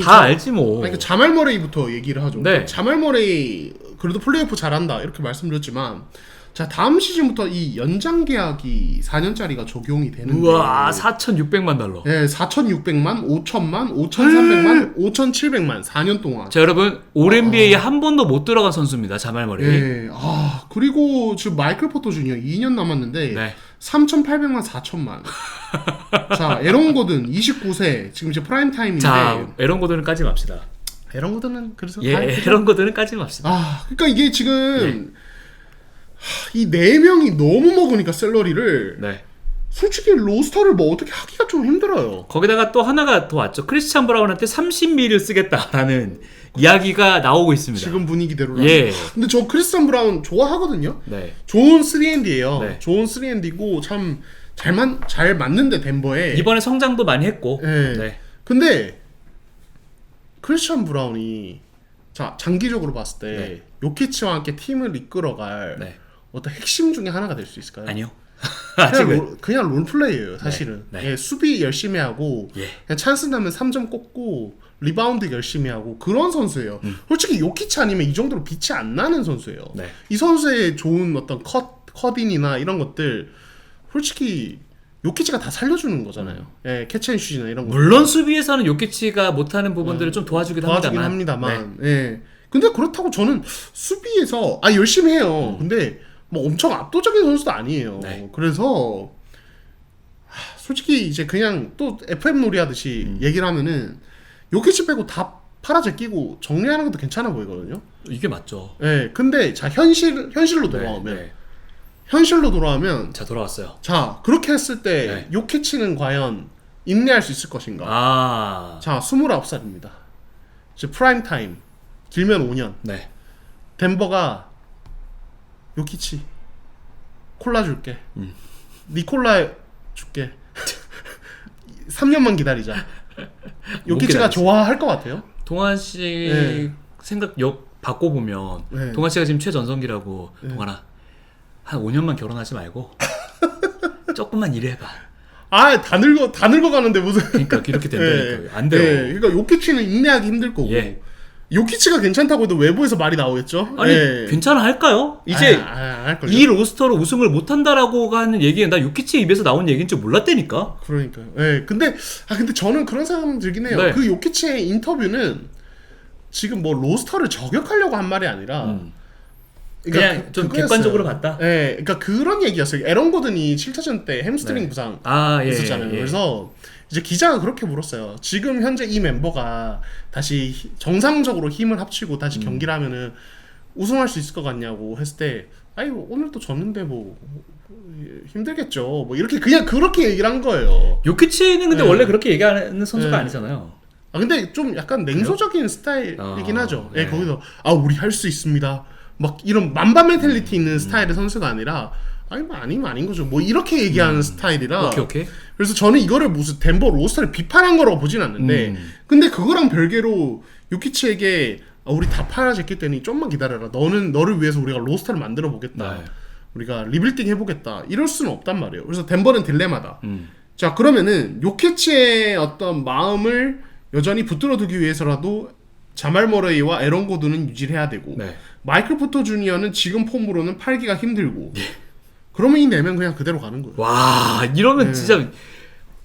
다 알지 뭐. 그러니까 자말 머레이부터 얘기를 하죠. 네. 자말 머레이 그래도 플레이오프 잘한다 이렇게 말씀드렸지만, 자 다음 시즌부터 이 연장 계약이 4년짜리가 적용이 되는데. 우와, 4,600만 달러. 네, 4,600만, 5,000만, 5,300만, 5,700만 4년 동안. 자 여러분, 올 NBA에 한 번도 못 들어간 선수입니다, 자말 머레이. 네, 그리고 지금 마이클 포터 주니어 2년 남았는데 3,800만, 4,000만. 자, 에런 고든 29세 지금 이제 프라임 타임인데. 자, 에런 고든은 까지 맙시다. 에런 고든은 그래서 에런 고든은 까지 맙시다. 그러니까 이게 지금 이 4명이 너무 먹으니까 샐러리를 솔직히 로스터를 뭐 어떻게 하기가 좀 힘들어요. 거기다가 또 하나가 더 왔죠. 크리스찬 브라운한테 30밀을 쓰겠다라는 이야기가 나오고 있습니다. 지금 분위기대로라면. 근데 저 크리스찬 브라운 좋아하거든요. 좋은 3&D예요. 좋은 3&D고 참 잘 맞는데 덴버에. 이번에 성장도 많이 했고. 근데 크리스찬 브라운이 장기적으로 봤을 때 요키치와 함께 팀을 이끌어갈 어떤 핵심 중에 하나가 될 수 있을까요? 아니요. 그냥 롤플레이예요 사실은. 네, 네. 예, 수비 열심히 하고 예. 그냥 찬스 나면 3점 꽂고 리바운드 열심히 하고 그런 선수예요. 솔직히 요키치 아니면 이 정도로 빛이 안 나는 선수예요. 네. 이 선수의 좋은 어떤 컷인이나 이런 것들 솔직히 요키치가 다 살려주는 거잖아요. 예, 캐치앤슛이나 이런 거. 물론 수비에서는 요키치가 못하는 부분들을 좀 도와주긴 합니다만. 예. 근데 그렇다고 저는 수비에서 열심히 해요. 근데 뭐 엄청 압도적인 선수도 아니에요. 네. 그래서 솔직히 이제 그냥 또 FM 놀이 하듯이 얘기를 하면은 요키치 빼고 다 팔아 제끼고 정리하는 것도 괜찮아 보이거든요. 이게 맞죠. 예. 근데 자 현실로 돌아오면 네. 현실로 돌아오면 자, 돌아왔어요. 자 그렇게 했을 때 네. 요키치는 과연 인내할 수 있을 것인가? 자 29살입니다. 이제 프라임 타임 길면 5년. 네. 덴버가 요키치 콜라 줄게. 니콜라 줄게. 3년만 기다리자. 요키치가 좋아할 것 같아요. 동환 씨 생각 바꿔보면 네. 동환 씨가 지금 최전성기라고 동환아 한 5년만 결혼하지 말고 조금만 일해봐. 다 늙어가는데 무슨. 그러니까 이렇게 된다니까. 안 돼요. 그러니까 요키치는 인내하기 힘들 거고. 요키치가 괜찮다고 해도 외부에서 말이 나오겠죠. 아니 괜찮아 할까요? 이제 이 로스터로 우승을 못한다라고 하는 얘기는 나 요키치 입에서 나온 얘기인 줄 몰랐다니까. 그러니까요. 근데 저는 그런 생각 들긴 해요. 네. 그 요키치의 인터뷰는 지금 뭐 로스터를 저격하려고 한 말이 아니라 그냥 좀 객관적으로 봤다. 그러니까 그런 얘기였어요. 에런 고든이 7차전 때 햄스트링 부상 있었잖아요. 그래서 이제 기자가 그렇게 물었어요. 지금 현재 이 멤버가 다시 정상적으로 힘을 합치고 다시 경기를 하면은 우승할 수 있을 것 같냐고 했을 때, 오늘 또 졌는데 뭐 힘들겠죠. 뭐 이렇게 그냥 그렇게 얘기를 한 거예요. 요키치는 근데 원래 그렇게 얘기하는 선수가 아니잖아요. 근데 좀 약간 냉소적인 스타일이긴 하죠. 거기서 우리 할 수 있습니다. 막 이런 만반 멘탈리티 있는 스타일의 선수가 아니라 아니면 아닌 거죠. 뭐 이렇게 얘기하는 스타일이라. 오케이. 그래서 저는 이거를 무슨 덴버 로스터를 비판한 거라고 보진 않는데, 근데 그거랑 별개로 요키치에게 우리 다 팔아졌기 때문에 좀만 기다려라. 너를 위해서 우리가 로스터를 만들어 보겠다. 우리가 리빌딩 해보겠다. 이럴 수는 없단 말이에요. 그래서 덴버는 딜레마다. 자 그러면은 요키치의 어떤 마음을 여전히 붙들어 두기 위해서라도 자말 머레이와 에런 고든은 유지를 해야 되고, 마이클 포터 주니어는 지금 폼으로는 팔기가 힘들고. 그러면 이 내면 그냥 그대로 가는 거예요. 와 이러면 진짜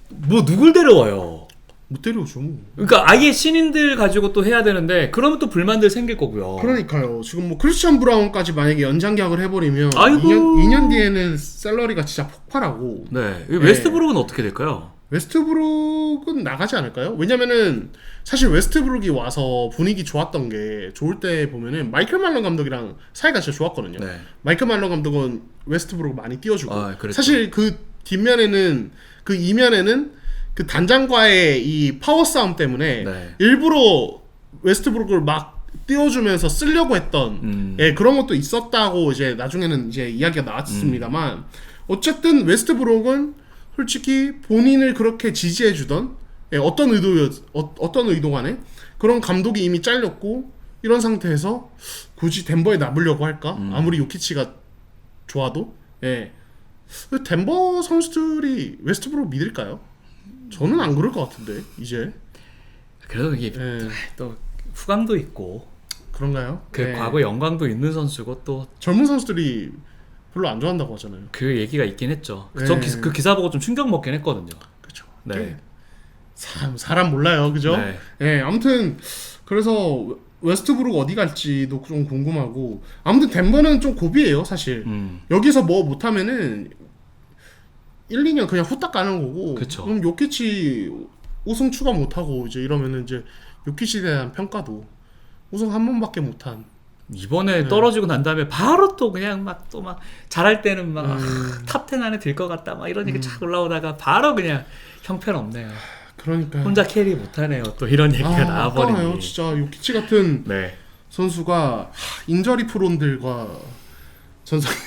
뭐 누굴 데려와요? 못 데려오죠. 그러니까 아예 신인들 가지고 또 해야 되는데 그러면 또 불만들 생길 거고요. 그러니까요. 지금 뭐 크리스찬 브라운까지 만약에 연장 계약을 해버리면 2년 뒤에는 샐러리가 진짜 폭발하고. 웨스트브룩은 어떻게 될까요? 웨스트브룩은 나가지 않을까요? 왜냐면은 사실 웨스트브룩이 와서 분위기 좋았던 게, 좋을 때 보면은 마이클 말론 감독이랑 사이가 진짜 좋았거든요. 마이클 말론 감독은 웨스트브룩을 많이 띄워주고, 사실 그 뒷면에는 그 이면에는 그 단장과의 이 파워 싸움 때문에 일부러 웨스트브룩을 막 띄워주면서 쓰려고 했던 그런 것도 있었다고 이제 나중에는 이제 이야기가 나왔습니다만, 어쨌든 웨스트브룩은 솔직히 본인을 그렇게 지지해주던 어떤 의도 간에 그런 감독이 이미 잘렸고 이런 상태에서 굳이 덴버에 남으려고 할까? 아무리 요키치가 좋아도. 덴버 선수들이 웨스트브룩 믿을까요? 저는 안 그럴 것 같은데 이제. 그래도 이게 또 후광도 있고 그런가요? 과거 영광도 있는 선수고 또 젊은 선수들이 별로 안 좋아한다고 하잖아요. 그 얘기가 있긴 했죠. 전 그 기사 보고 좀 충격 먹긴 했거든요. 그렇죠. 사람 몰라요, 그죠? 아무튼 그래서 웨스트브룩 어디 갈지도 좀 궁금하고, 아무튼 덴버는 좀 고비예요, 사실. 여기서 뭐 못하면은 1, 2년 그냥 후딱 가는 거고. 그럼 요키치 우승 추가 못하고 이제 이러면은 이제 요키치에 대한 평가도 우승 한 번밖에 못한. 이번에 떨어지고 난 다음에 바로 또 그냥 막 잘할 때는 막 탑 10 안에 들 것 같다 막 이런 얘기 쫙 올라오다가 바로 그냥 형편없네요. 그러니까 혼자 캐리 못하네요. 또 이런 얘기가 나와버리니. 아까워요. 진짜 요키치 같은 선수가 인저리 프론들과 전성기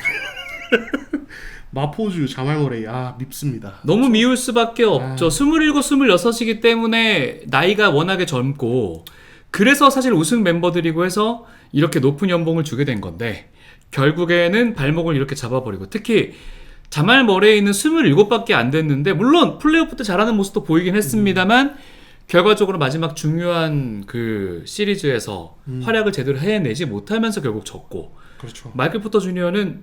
마포주 자말 머레이 밉습니다. 너무 미울 수밖에 없죠. 27, 26이기 때문에 나이가 워낙에 젊고, 그래서 사실 우승 멤버들이고 해서 이렇게 높은 연봉을 주게 된 건데 결국에는 발목을 이렇게 잡아버리고, 특히 자말 머레이는 27밖에 안 됐는데 물론 플레이오프 때 잘하는 모습도 보이긴 했습니다만 결과적으로 마지막 중요한 그 시리즈에서 활약을 제대로 해내지 못하면서 결국 졌고 그렇죠. 마이클 포터 주니어는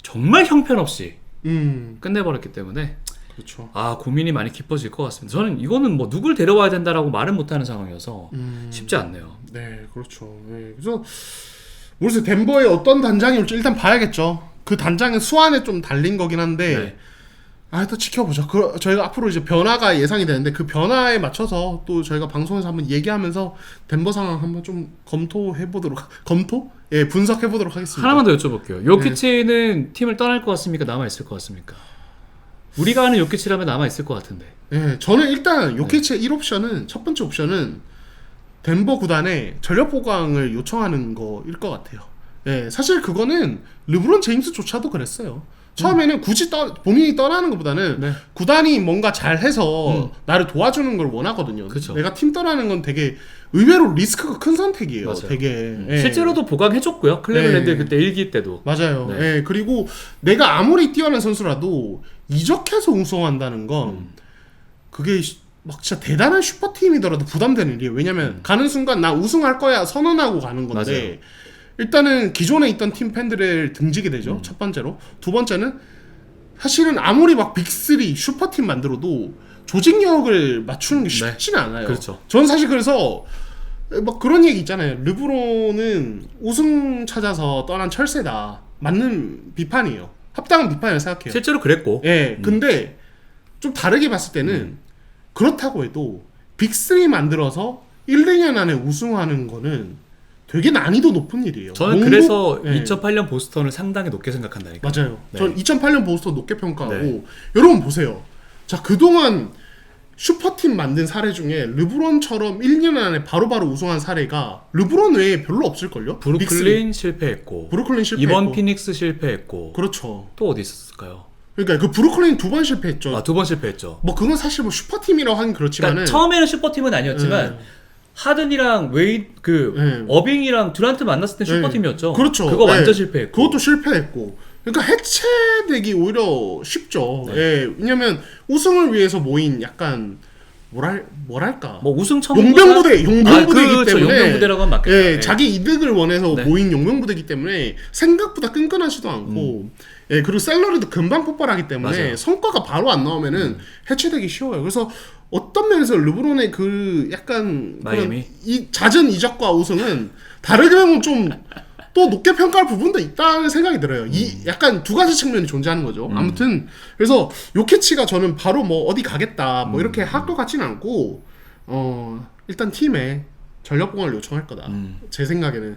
정말 형편없이 음. 끝내버렸기 때문에 그렇죠. 고민이 많이 깊어질 것 같습니다. 저는 이거는 뭐 누굴 데려와야 된다라고 말은 못하는 상황이어서 쉽지 않네요. 네, 그렇죠. 네. 그래서 모르겠어요. 덴버에 어떤 단장이 올지 일단 봐야겠죠. 그 단장은 수완에 좀 달린 거긴 한데 또 지켜보죠. 저희가 앞으로 이제 변화가 예상이 되는데 그 변화에 맞춰서 또 저희가 방송에서 한번 얘기하면서 덴버 상황 한번 좀 분석해보도록 하겠습니다. 하나만 더 여쭤볼게요. 요키치는 팀을 떠날 것 같습니까? 남아있을 것 같습니까? 우리가 아는 요키치라면 남아있을 것 같은데. 네, 저는 일단 요키치의 1옵션은 첫 번째 옵션은 덴버 구단에 전력 보강을 요청하는 거일 것 같아요. 네, 사실 그거는 르브론 제임스조차도 그랬어요. 처음에는 굳이 본인이 떠나는 것보다는 구단이 뭔가 잘해서 나를 도와주는 걸 원하거든요. 그쵸. 내가 팀 떠나는 건 되게 의외로 리스크가 큰 선택이에요. 맞아요. 되게 실제로도 보강해줬고요. 클리블랜드 그때 1기 때도. 맞아요. 그리고 내가 아무리 뛰어난 선수라도 이적해서 우승한다는 건 그게 막 진짜 대단한 슈퍼팀이더라도 부담되는 일이에요. 왜냐면 가는 순간 나 우승할 거야 선언하고 가는 건데 맞아요. 일단은 기존에 있던 팀 팬들을 등지게 되죠. 첫 번째로. 두 번째는 사실은 아무리 막 빅3 슈퍼팀 만들어도 조직력을 맞추는 게 쉽지는 않아요. 그렇죠. 전 사실 그래서 막 그런 얘기 있잖아요. 르브론은 우승 찾아서 떠난 철새다. 맞는 비판이에요. 합당한 비판이라고 생각해요. 실제로 그랬고. 근데 좀 다르게 봤을 때는 그렇다고 해도 빅3 만들어서 1, 2년 안에 우승하는 거는 되게 난이도 높은 일이에요. 저는 그래서 2008년 보스턴을 상당히 높게 생각한다니까요. 맞아요. 네. 전 2008년 보스턴 높게 평가하고 여러분 보세요. 자, 그동안 슈퍼팀 만든 사례 중에 르브론처럼 1년 안에 바로바로 우승한 사례가 르브론 외에 별로 없을걸요? 브루클린 실패했고 브루클린 실패했고 이번 피닉스 실패했고 그렇죠. 또 어디 있었을까요? 그러니까 그 브루클린 2번 실패했죠. 2번 실패했죠. 뭐 그건 사실 뭐 슈퍼팀이라고 하긴 그렇지만은 그러니까 처음에는 슈퍼팀은 아니었지만 하든이랑 어빙이랑 듀란트 만났을 때 슈퍼팀이었죠. 그렇죠. 그거 완전 실패했고. 그것도 실패했고. 그러니까 해체되기 오히려 쉽죠. 왜냐면 우승을 위해서 모인 약간 뭐랄까 뭐 우승 청구자 용병부대이기 그렇죠. 때문에 용병부대라고 하면 맞겠다. 자기 이득을 원해서 모인 용병부대이기 때문에 생각보다 끈끈하지도 않고 그리고 샐러리도 금방 폭발하기 때문에 맞아요. 성과가 바로 안 나오면은 해체되기 쉬워요. 그래서 어떤 면에서 르브론의 그 약간 마이애미 이 잦은 이적과 우승은 다르게 보면 좀 또 높게 평가할 부분도 있다는 생각이 들어요. 이 약간 두 가지 측면이 존재하는 거죠. 아무튼 그래서 요키치가 저는 바로 뭐 어디 가겠다 뭐 이렇게 할 것 같지는 않고 일단 팀에 전력 보강을 요청할 거다. 제 생각에는.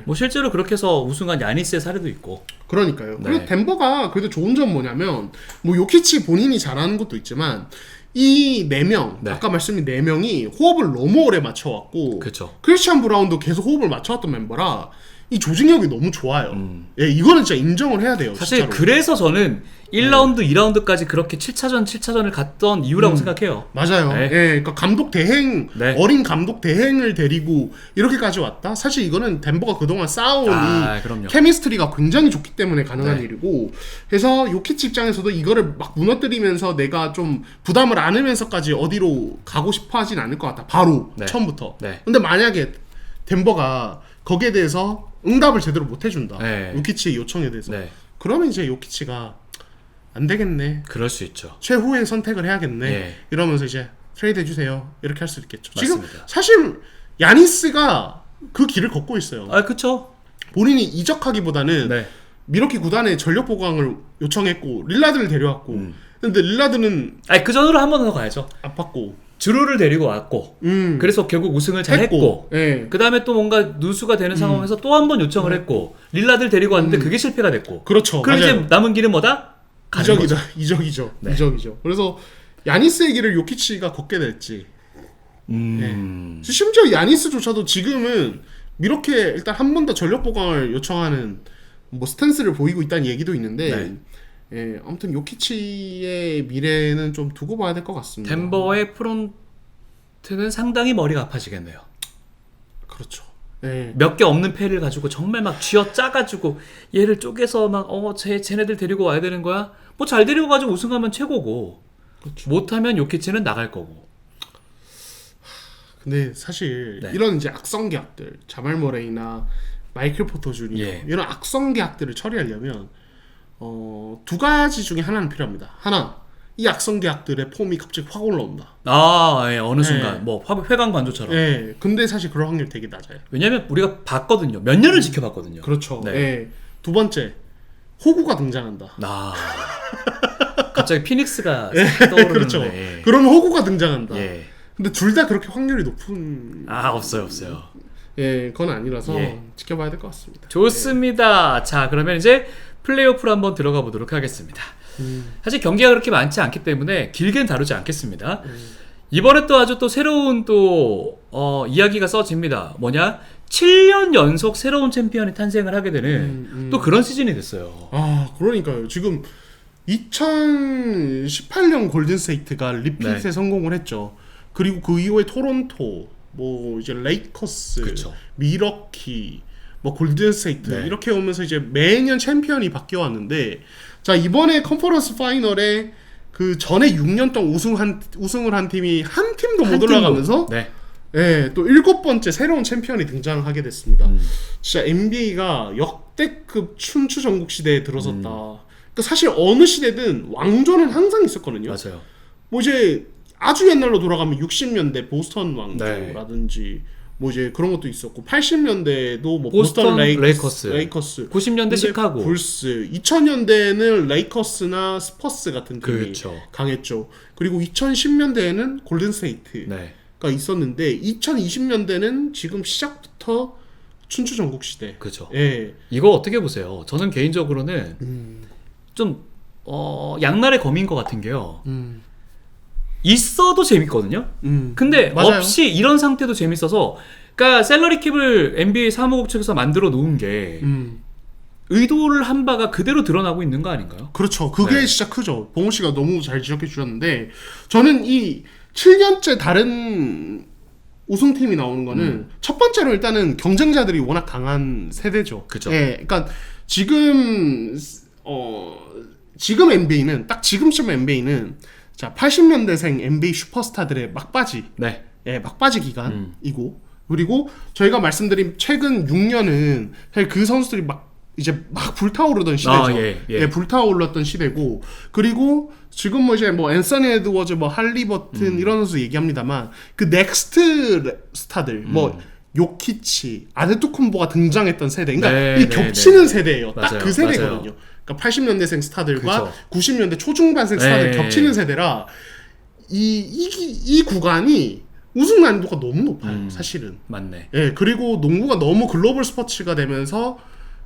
뭐 실제로 그렇게 해서 우승한 야니스의 사례도 있고. 그러니까요. 그리고 덴버가 그래도 좋은 점 뭐냐면 뭐 요키치 본인이 잘하는 것도 있지만 이 4명 아까 말씀드린 4명이 호흡을 너무 오래 맞춰왔고 그쵸. 크리스찬 브라운도 계속 호흡을 맞춰왔던 멤버라 이 조직력이 너무 좋아요. 이거는 진짜 인정을 해야 돼요. 사실 진짜로. 그래서 저는 1라운드, 2라운드까지 그렇게 7차전을 갔던 이유라고 생각해요. 맞아요. 그러니까 감독 대행, 어린 감독 대행을 데리고 이렇게까지 왔다? 사실 이거는 덴버가 그동안 쌓아온 이 케미스트리가 굉장히 좋기 때문에 가능한 일이고 그래서 요키치 입장에서도 이거를 막 무너뜨리면서 내가 좀 부담을 안으면서까지 어디로 가고 싶어 하진 않을 것 같다. 바로 처음부터. 근데 만약에 덴버가 거기에 대해서 응답을 제대로 못 해준다. 요키치의 요청에 대해서. 그러면 이제 요키치가 안 되겠네. 그럴 수 있죠. 최후의 선택을 해야겠네. 이러면서 이제 트레이드 해주세요. 이렇게 할 수 있겠죠. 맞습니다. 지금 사실 야니스가 그 길을 걷고 있어요. 그쵸. 본인이 이적하기보다는 미러키 구단에 전력 보강을 요청했고 릴라드를 데려왔고 근데 릴라드는 그 전으로 한 번 더 가야죠. 아팠고 드루를 데리고 왔고 그래서 결국 우승을 잘 했고 그 다음에 또 뭔가 누수가 되는 상황에서 또 한 번 요청을 했고 릴라드를 데리고 왔는데 그게 실패가 됐고 그렇죠. 그럼 이제 남은 길은 뭐다? 이적이죠. 이적이죠. 그래서 야니스의 길을 요키치가 걷게 될지 심지어 야니스조차도 지금은 이렇게 일단 한 번 더 전력 보강을 요청하는 뭐 스탠스를 보이고 있다는 얘기도 있는데 아무튼 요키치의 미래는 좀 두고 봐야 될 것 같습니다. 덴버의 프론트는 상당히 머리가 아파지겠네요. 그렇죠. 네. 몇 개 없는 패를 가지고 정말 막 쥐어 짜가지고 얘를 쪼개서 막 쟤네들 데리고 와야 되는 거야? 뭐 잘 데리고 가지고 우승하면 최고고 그렇죠. 못하면 요키치는 나갈 거고. 근데 사실 네. 이런 이제 악성 계약들, 자말 머레이나 마이클 포터 주니어 예. 이런 악성 계약들을 처리하려면 두 가지 중에 하나는 필요합니다. 하나, 이 악성 계약들의 폼이 갑자기 확 올라온다. 예, 어느 순간 뭐 회관 관조처럼. 네, 근데 사실 그럴 확률이 되게 낮아요. 왜냐면 우리가 봤거든요. 몇 년을 지켜봤거든요. 그렇죠. 네. 네. 두 번째, 호구가 등장한다. 갑자기 피닉스가 떠오르는데. 그렇죠. 그런 호구가 등장한다. 예. 근데 둘 다 그렇게 확률이 높은 없어요. 그건 아니라서 예. 지켜봐야 될 것 같습니다. 좋습니다. 자, 그러면 이제 플레이오프로 한번 들어가 보도록 하겠습니다. 사실 경기가 그렇게 많지 않기 때문에 길게는 다루지 않겠습니다. 이번에 또 아주 또 새로운 또 이야기가 써집니다. 뭐냐? 7년 연속 새로운 챔피언이 탄생을 하게 되는 또 그런 시즌이 됐어요. 그러니까요. 지금 2018년 골든스테이트가 리핏에 네. 성공을 했죠. 그리고 그 이후에 토론토, 뭐 이제 레이커스, 그쵸. 미러키, 뭐 골든스테이트 네. 이렇게 오면서 이제 매년 챔피언이 바뀌어 왔는데, 자 이번에 컨퍼런스 파이널에 그 전에 6년 동안 우승을 한 팀이 한 팀도 못 올라가면서 네. 또 7번째 새로운 챔피언이 등장하게 됐습니다. 진짜 NBA가 역대급 춘추 전국 시대에 들어섰다. 그러니까 사실 어느 시대든 왕조는 항상 있었거든요. 맞아요. 뭐 이제 아주 옛날로 돌아가면 60년대 보스턴 왕조라든지 뭐 이제 그런 것도 있었고 80년대에도 뭐 보스턴 레이커스 90년대 시카고 불스 2000년대에는 레이커스나 스퍼스 같은 팀이 그렇죠. 강했죠. 그리고 2010년대에는 골든스테이트가 네. 있었는데 2020년대는 지금 시작부터 춘추 전국 시대. 그렇죠. 예. 이거 어떻게 보세요? 저는 개인적으로는 좀 양날의 검인 것 같은 게요. 있어도 재밌거든요. 근데 맞아요. 없이 이런 상태도 재밌어서, 그러니까 샐러리 캡을 NBA 사무국 측에서 만들어 놓은 게 의도를 한 바가 그대로 드러나고 있는 거 아닌가요? 그렇죠. 그게 네. 진짜 크죠. 봉우 씨가 너무 잘 지적해 주셨는데 저는 이 7년째 다른 우승팀이 나오는 거는 첫 번째로 일단은 경쟁자들이 워낙 강한 세대죠. 그죠. 예. 그러니까 지금 NBA는 딱 지금쯤 NBA는 자 80년대생 NBA 슈퍼스타들의 막바지, 네. 막바지 기간이고 그리고 저희가 말씀드린 최근 6년은 사실 그 선수들이 막 불타오르던 시대죠. 불타올랐던 시대고 그리고 지금 뭐 이제 뭐 앤서니 에드워즈, 뭐 할리버튼 이런 선수 얘기합니다만 그 넥스트 스타들 뭐 요키치, 아데토쿤보가 등장했던 세대. 그러니까 이 겹치는 세대예요. 딱 그 세대거든요. 그러니까 80년대생 스타들과 그쵸. 90년대 초중반생 스타들 겹치는 세대라 이 구간이 우승 난이도가 너무 높아요. 사실은. 맞네. 예, 그리고 농구가 너무 글로벌 스포츠가 되면서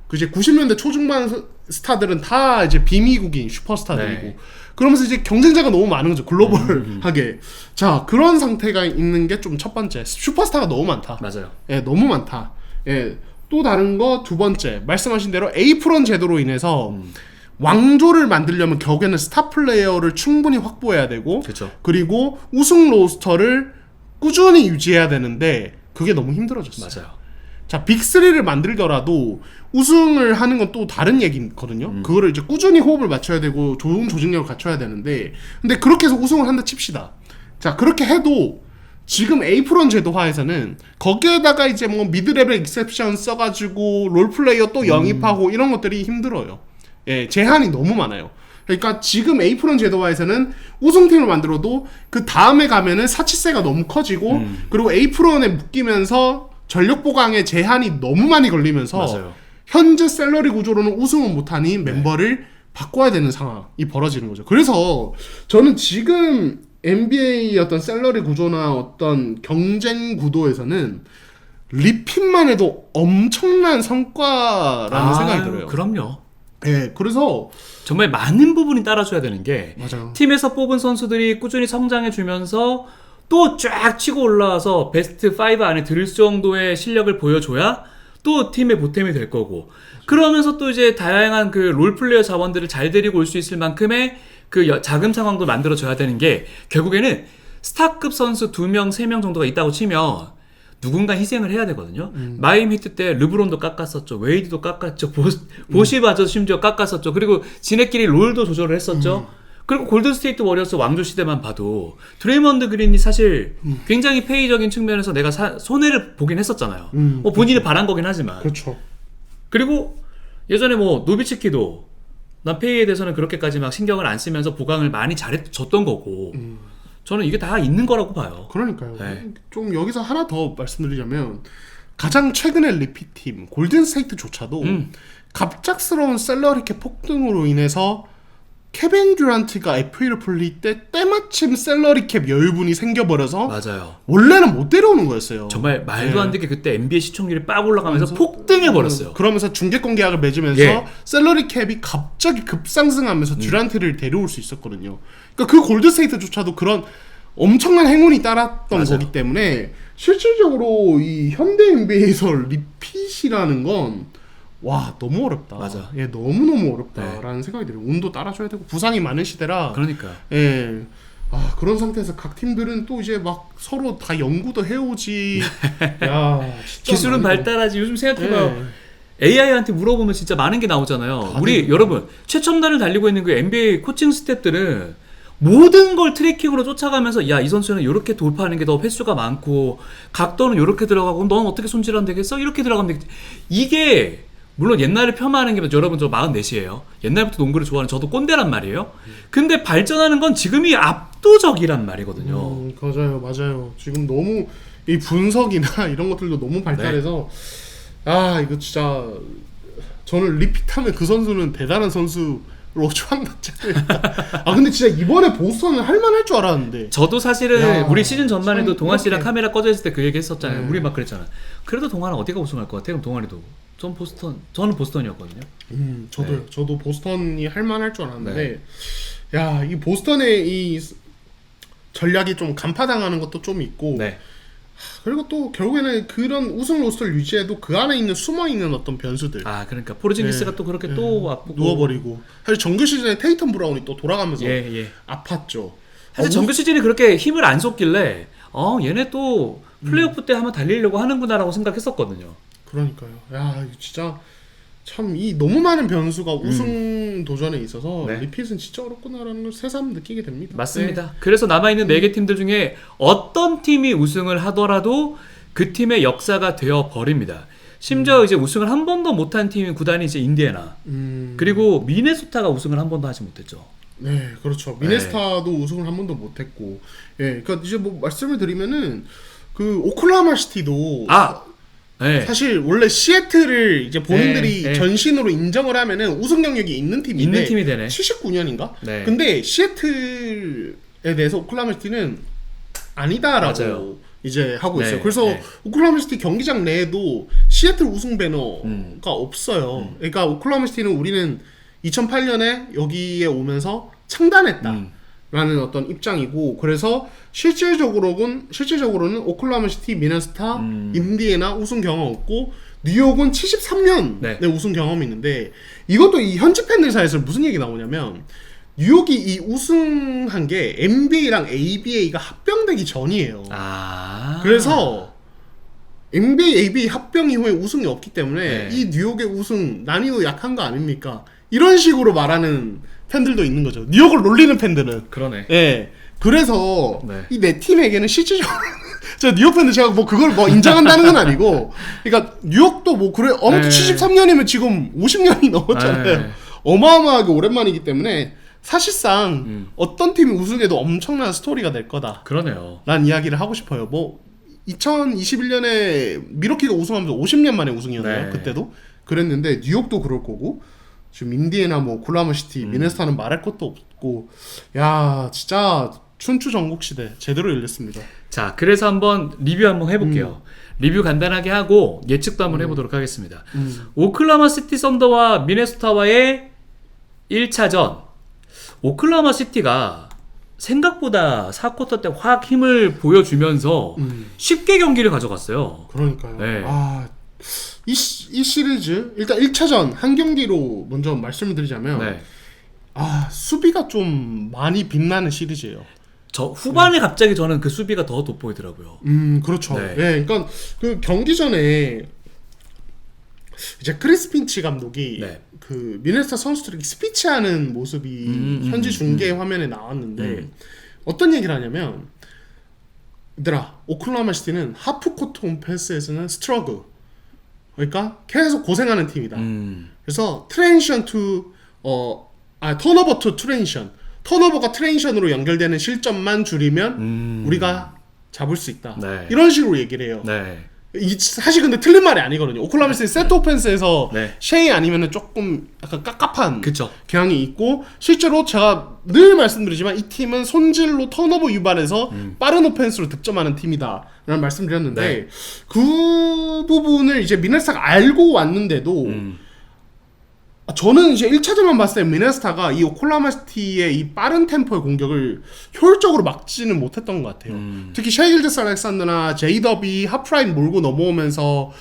그 이제 90년대 초중반 스타들은 다 이제 비미국인 슈퍼스타들이고 네. 그러면서 이제 경쟁자가 너무 많은 거죠. 글로벌하게. 자, 그런 상태가 있는 게 좀 첫 번째. 슈퍼스타가 너무 많다. 맞아요. 예, 너무 많다. 예. 또 다른 거 두 번째. 말씀하신 대로 에이프런 제도로 인해서 왕조를 만들려면 결국에는 스타 플레이어를 충분히 확보해야 되고 그쵸. 그리고 우승 로스터를 꾸준히 유지해야 되는데 그게 너무 힘들어졌어요. 맞아요. 자, 빅3를 만들더라도 우승을 하는 건 또 다른 얘기거든요. 그거를 이제 꾸준히 호흡을 맞춰야 되고 좋은 조직력을 갖춰야 되는데 근데 그렇게 해서 우승을 한다 칩시다. 자, 그렇게 해도 지금 에이프런 제도화에서는 거기에다가 이제 뭐 미드레벨 익셉션 써가지고 롤플레이어 또 영입하고 이런 것들이 힘들어요. 예, 제한이 너무 많아요. 그러니까 지금 에이프런 제도화에서는 우승팀을 만들어도 그 다음에 가면은 사치세가 너무 커지고 그리고 에이프런에 묶이면서 전력 보강에 제한이 너무 많이 걸리면서 맞아요. 현재 샐러리 구조로는 우승은 못하니 멤버를 바꿔야 되는 상황이 벌어지는 거죠. 그래서 저는 지금 NBA 어떤 샐러리 구조나 어떤 경쟁 구도에서는 리핏만 해도 엄청난 성과라는 생각이 들어요. 그럼요. 예, 그래서 정말 많은 부분이 따라줘야 되는 게 맞아요. 팀에서 뽑은 선수들이 꾸준히 성장해주면서 또 쫙 치고 올라와서 베스트 5 안에 들 정도의 실력을 보여줘야 또 팀의 보탬이 될 거고 그러면서 또 이제 다양한 그 롤플레이어 자원들을 잘 데리고 올 수 있을 만큼의 그 자금 상황도 만들어줘야 되는 게 결국에는 스타급 선수 2명, 3명 정도가 있다고 치면 누군가 희생을 해야 되거든요. 마이애미 히트 때 르브론도 깎았었죠. 웨이드도 깎았죠. 보시마저 심지어 깎았었죠. 그리고 지네끼리 롤도 조절을 했었죠. 그리고 골든스테이트 워리어스 왕조 시대만 봐도 드레이먼드 그린이 사실 굉장히 페이적인 측면에서 내가 손해를 보긴 했었잖아요. 뭐 본인이 그렇죠. 바란 거긴 하지만. 그렇죠. 그리고 예전에 뭐 노비츠키도 난 페이에 대해서는 그렇게까지 막 신경을 안 쓰면서 보강을 많이 잘해줬던 거고 저는 이게 다 있는 거라고 봐요. 그러니까요. 네. 좀 여기서 하나 더 말씀드리자면 가장 최근의 리피팀 골든스테이트조차도 갑작스러운 셀러리캡 폭등으로 인해서 케빈 듀란트가 FA를 풀릴 때 때마침 셀러리캡 여유분이 생겨버려서 맞아요. 원래는 못 데려오는 거였어요. 정말 말도 안 되게 그때 NBA 시청률이 빡 올라가면서 폭등해버렸어요. 그러면서 중개권 계약을 맺으면서 예. 셀러리캡이 갑자기 급상승하면서 듀란트를 데려올 수 있었거든요. 그러니까 그 골드스테이트조차도 그런 엄청난 행운이 따랐던 맞아요. 거기 때문에 실질적으로 이 현대 NBA에서 리핏이라는 건 와 너무 어렵다. 맞아. 예, 너무너무 어렵다라는 생각이 들어요. 운도 따라줘야 되고 부상이 많은 시대라. 그러니까. 예. 아 그런 상태에서 각 팀들은 또 이제 막 서로 다 연구도 해오지. 야 진짜 기술은 많이 발달하지. 요즘 생각해봐요. 예. AI한테 물어보면 진짜 많은 게 나오잖아요. 우리 여러분 최첨단을 달리고 있는 그 NBA 코칭 스태프들은 모든 걸 트래킹으로 쫓아가면서 야 이 선수는 이렇게 돌파하는 게 더 횟수가 많고 각도는 이렇게 들어가고 넌 어떻게 손질하면 되겠어? 이렇게 들어가면 되겠지. 이게 물론 옛날에 폄하하는 게 여러분 저 44이에요. 옛날부터 농구를 좋아하는 저도 꼰대란 말이에요. 근데 발전하는 건 지금이 압도적이란 말이거든요. 맞아요. 지금 너무 이 분석이나 이런 것들도 너무 발달해서 아 이거 진짜 저는 리핏하면 그 선수는 대단한 선수로 추앙받지 않을까. 아 근데 진짜 이번에 보스턴은 할만할 줄 알았는데. 저도 사실은 야, 우리 시즌 전만 해도 참 동환 씨랑 이렇게. 카메라 꺼져 있을 때 그 얘기 했었잖아요. 네. 우리 막 그랬잖아. 그래도 동환은 어디가 우승할 것 같아? 그럼 동환이도 저는 보스턴이었거든요. 저도요. 네. 저도 보스턴이 할만할 줄 알았는데 야 이 보스턴의 이 전략이 좀 간파당하는 것도 좀 있고 네. 그리고 또 결국에는 그런 우승 로스터를 유지해도 그 안에 있는 숨어있는 어떤 변수들 아 그러니까 포르징기스가 네. 또 그렇게 또 아프고 누워버리고 사실 정규 시즌에 테이텀 브라운이 또 돌아가면서 예. 아팠죠. 사실 정규 시즌이 그렇게 힘을 안 쏟길래 얘네 또 플레이오프 때 한번 달리려고 하는구나라고 생각했었거든요. 그러니까요. 야 이거 진짜 참 이 너무 많은 변수가 우승 도전에 있어서 네. 리핏은 진짜 어렵구나라는 걸 새삼 느끼게 됩니다. 맞습니다. 네. 그래서 남아있는 4개 팀들 중에 어떤 팀이 우승을 하더라도 그 팀의 역사가 되어 버립니다. 심지어 이제 우승을 한 번도 못한 팀 구단이 이제 인디애나 그리고 미네소타가 우승을 한 번도 하지 못했죠. 네, 그렇죠. 미네소타도 우승을 한 번도 못했고, 예, 그러니까 이제 뭐 말씀을 드리면은 그 오클라호마 시티도 네. 사실 원래 시애틀을 이제 본인들이 네. 전신으로 인정을 하면은 우승 경력이 있는 팀인데 있는 팀이 되네. 79년인가? 네. 근데 시애틀에 대해서 오클라호마 시티는 아니다라고 맞아요. 이제 하고 네, 있어요. 그래서 네. 오클라호마 시티 경기장 내에도 시애틀 우승 배너가 없어요. 그러니까 오클라호마 시티는 우리는 2008년에 여기에 오면서 창단했다. 라는 어떤 입장이고 그래서 실질적으로는 오클라호마 시티, 미네소타, 인디애나 우승 경험 없고 뉴욕은 73년에 네. 우승 경험이 있는데 이것도 이 현지 팬들 사이에서 무슨 얘기 나오냐면 뉴욕이 이 우승한 게 NBA랑 ABA가 합병되기 전이에요. 그래서 NBA, ABA 합병 이후에 우승이 없기 때문에 네. 이 뉴욕의 우승 난이도 약한 거 아닙니까? 이런 식으로 말하는 팬들도 있는 거죠. 뉴욕을 놀리는 팬들은. 그러네. 예. 그래서 네. 이 네 팀에게는 실질적으로 저 뉴욕 팬들 제가 뭐 그걸 뭐 인정한다는 건 아니고, 그러니까 뉴욕도 뭐 그래 아무튼 네. 73년이면 지금 50년이 넘었잖아요. 네. 어마어마하게 오랜만이기 때문에 사실상 어떤 팀이 우승해도 엄청난 스토리가 될 거다. 그러네요. 라는 이야기를 하고 싶어요. 뭐 2021년에 미러키가 우승하면서 50년 만에 우승이었나요? 네. 그때도 그랬는데 뉴욕도 그럴 거고 지금 인디애나 뭐 오클라호마 시티, 미네소타는 말할 것도 없고 야 진짜 춘추 전국 시대 제대로 열렸습니다. 자, 그래서 한번 리뷰 한번 해볼게요. 리뷰 간단하게 하고 예측도 한번 해보도록 하겠습니다. 오클라호마 시티 썬더와 미네소타와의 1차전. 오클라호마 시티가 생각보다 4쿼터 때 확 힘을 보여주면서 쉽게 경기를 가져갔어요. 그러니까요. 네. 이 시리즈 일단 1차전 한 경기로 먼저 말씀을 드리자면 네. 수비가 좀 많이 빛나는 시리즈예요. 저 후반에 갑자기 저는 그 수비가 더 돋보이더라고요. 그렇죠. 네. 예, 그러니까 그 경기 전에 이제 크리스 핀치 감독이 네. 그 미네소타 선수들에게 스피치하는 모습이 현지 중계 화면에 나왔는데 어떤 얘기를 하냐면, 얘들아, 오클라호마 시티는 하프코트 온펜스에서는 스트러글, 그러니까 계속 고생하는 팀이다. 그래서 트랜지션 투 턴오버 투 트랜지션, 턴오버가 트랜지션으로 연결되는 실점만 줄이면 우리가 잡을 수 있다. 네. 이런 식으로 얘기를 해요. 네. 사실 근데 틀린 말이 아니거든요. 오클라호마 시티 세트 오펜스에서 네. 셰이 아니면은 조금 약간 깝깝한 그쵸. 경향이 있고, 실제로 제가 늘 말씀드리지만 이 팀은 손질로 턴오버 유발해서 빠른 오펜스로 득점하는 팀이다 라는 말씀드렸는데, 네. 그 부분을 이제 미네소타가 알고 왔는데도 저는 이제 1차전만 봤을 때 미네소타가 이 오클라호마 시티의 이 빠른 템포의 공격을 효율적으로 막지는 못했던 것 같아요. 특히 셰이 길게스 알렉산더나 제이더비 하프라인 몰고 넘어오면서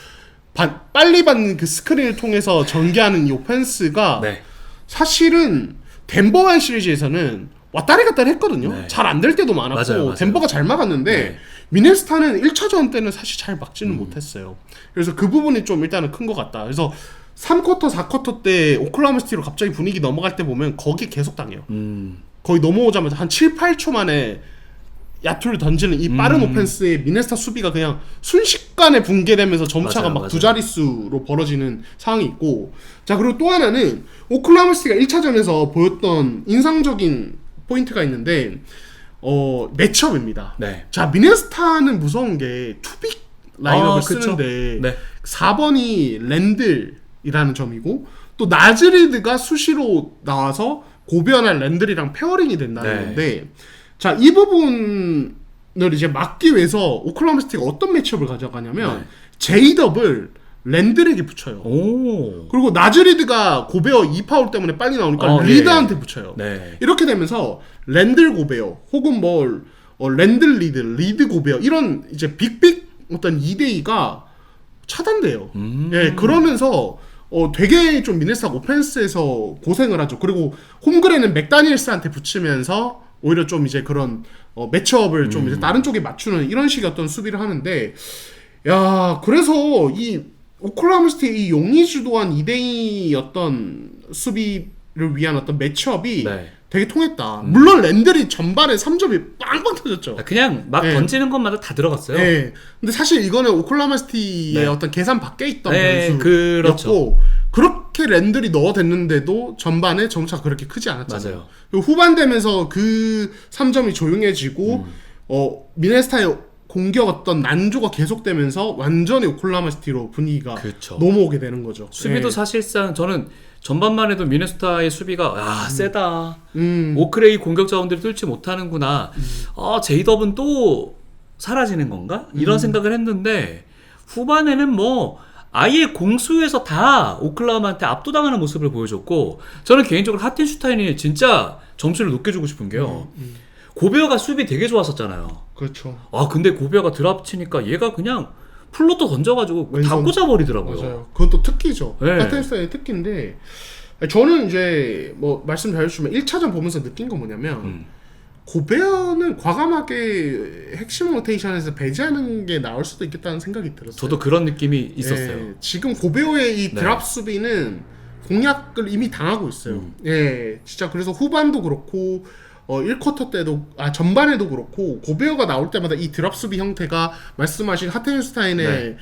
빨리 받는 그 스크린을 통해서 전개하는 이 오펜스가 네. 사실은 덴버와의 시리즈에서는 왔다리 갔다리 했거든요. 네. 잘 안 될 때도 많았고 맞아요. 덴버가 잘 막았는데 네. 미네소타는 1차전 때는 사실 잘 막지는 못했어요. 그래서 그 부분이 좀 일단은 큰 것 같다. 그래서 3쿼터, 4쿼터 때 오클라호마 시티로 갑자기 분위기 넘어갈 때 보면 거기 계속 당해요. 거의 넘어오자마자 한 7, 8초 만에 야투를 던지는 이 빠른 오펜스에 미네소타 수비가 그냥 순식간에 붕괴되면서 점차가 막 두 자릿수로 벌어지는 상황이 있고, 자, 그리고 또 하나는 오클라호마 시티가 1차전에서 보였던 인상적인 포인트가 있는데 매치업입니다. 네. 자, 미네소타는 무서운 게 투빅 라인업을 쓰는데 네. 4번이 랜들이라는 점이고, 또 나즈리드가 수시로 나와서 고베어나 랜들이랑 페어링이 된다는 네. 건데, 자, 이 부분을 이제 막기 위해서 오클라호마 시티가 어떤 매치업을 가져가냐면 네. 제이덥을 랜들에게 붙여요. 오. 그리고 나즈리드가 고베어 2파울 때문에 빨리 나오니까 예. 리드한테 붙여요. 네. 이렇게 되면서 랜들 고베어 혹은 랜들 리드 고베어 이런 이제 빅빅 어떤 2대2가 차단돼요. 예, 그러면서 되게 좀 미네소타 오펜스에서 고생을 하죠. 그리고 홈그레는 맥다니엘스한테 붙이면서 오히려 좀 이제 그런 매치업을 좀 이제 다른 쪽에 맞추는 이런 식의 어떤 수비를 하는데, 야, 그래서 이 오클라호마 시티의 이 용이 주도한 2대2 어떤 수비를 위한 어떤 매치업이 네. 되게 통했다. 물론 랜들이 전반에 3점이 빵빵 터졌죠. 그냥 막 네. 던지는 것마다 다 들어갔어요. 네. 근데 사실 이거는 오클라호마 시티의 네. 어떤 계산 밖에 있던 네, 변수였고, 그렇죠. 그렇게 랜들이 넣어댔는데도 전반에 점차가 그렇게 크지 않았잖아요. 맞아요. 그리고 후반 되면서 그 3점이 조용해지고 미네소타의 공격 어떤 난조가 계속되면서 완전히 오클라호마 시티로 분위기가 그렇죠. 넘어오게 되는 거죠. 수비도 네. 사실상 저는 전반만 해도 미네소타의 수비가 세다. 오크레이 공격 자원들이 뚫지 못하는구나. 제이덥은 또 사라지는 건가? 이런 생각을 했는데 후반에는 뭐 아예 공수에서 다 오클라호마한테 압도당하는 모습을 보여줬고, 저는 개인적으로 하틴슈타인이 진짜 점수를 높게 주고 싶은 게요. 고베어가 수비 되게 좋았었잖아요. 그렇죠. 근데 고베어가 드랍 치니까 얘가 그냥 플로터 던져가지고 다 왼손. 꽂아버리더라고요. 맞아요. 그것도 특기죠. 네. 하텐스타인의 특기인데, 저는 이제 뭐 말씀 잘해주시면 1차전 보면서 느낀 건 뭐냐면 고베어는 과감하게 핵심 로테이션에서 배제하는 게 나을 수도 있겠다는 생각이 들었어요. 저도 그런 느낌이 있었어요. 예, 지금 고베어의 이 네. 드랍 수비는 공략을 이미 당하고 있어요. 예, 진짜 그래서 후반도 그렇고 1쿼터 때도 전반에도 그렇고 고베어가 나올 때마다 이 드랍 수비 형태가 말씀하신 하텐슈타인의 네.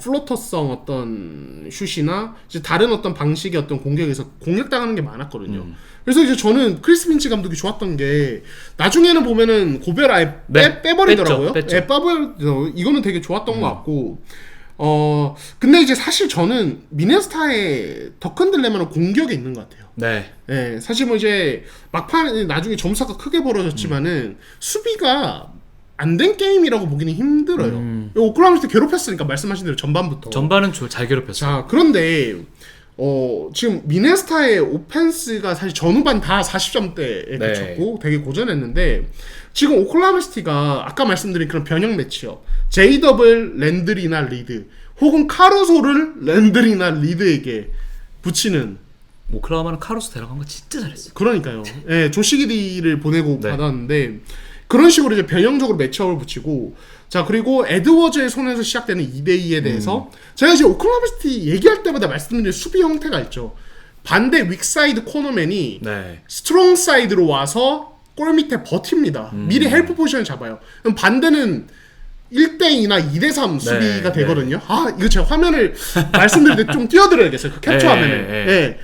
플로터성 어떤 슛이나 이제 다른 어떤 방식의 어떤 공격에서 공략당하는 게 많았거든요. 그래서 이제 저는 크리스 핀치 감독이 좋았던 게 나중에는 보면은 고베어를 아예 빼버리더라고요. 뺐죠. 예, 빼버려. 이거는 되게 좋았던 것 같고. 근데 이제 사실 저는 미네소타의 더 큰 딜레마는 공격에 있는 것 같아요. 네. 예, 사실 뭐 이제 막판에 나중에 점수가 크게 벌어졌지만은 수비가 안 된 게임이라고 보기는 힘들어요. 오클라호마 시티 괴롭혔으니까 말씀하신 대로 전반부터. 전반은 잘 괴롭혔어요. 자, 그런데 지금 미네소타의 오펜스가 사실 전후반 다 40점대에 네. 그쳤고 되게 고전했는데, 지금 오클라호마 시티가 아까 말씀드린 그런 변형 매치업, 제이더블 랜들이나 리드 혹은 카루소를 랜들이나 리드에게 붙이는, 오클라호마는 카루소 데려간 거 진짜 잘했어요. 그러니까요. 예, 조시기디를 보내고 네. 받았는데, 그런 식으로 이제 변형적으로 매치업을 붙이고 자 그리고 에드워즈의 손에서 시작되는 2대2에 대해서 제가 이제 오클라호마 시티 얘기할 때마다 말씀드린 수비 형태가 있죠. 반대 윅사이드 코너맨이 네. 스트롱 사이드로 와서 골 밑에 버팁니다. 미리 헬프 포지션을 잡아요. 그럼 반대는 1대2나 2대3 수비가 되거든요. 아 이거 제가 화면을 말씀드릴 때 좀 띄워드려야겠어요. 그 캡처 화면을. 예.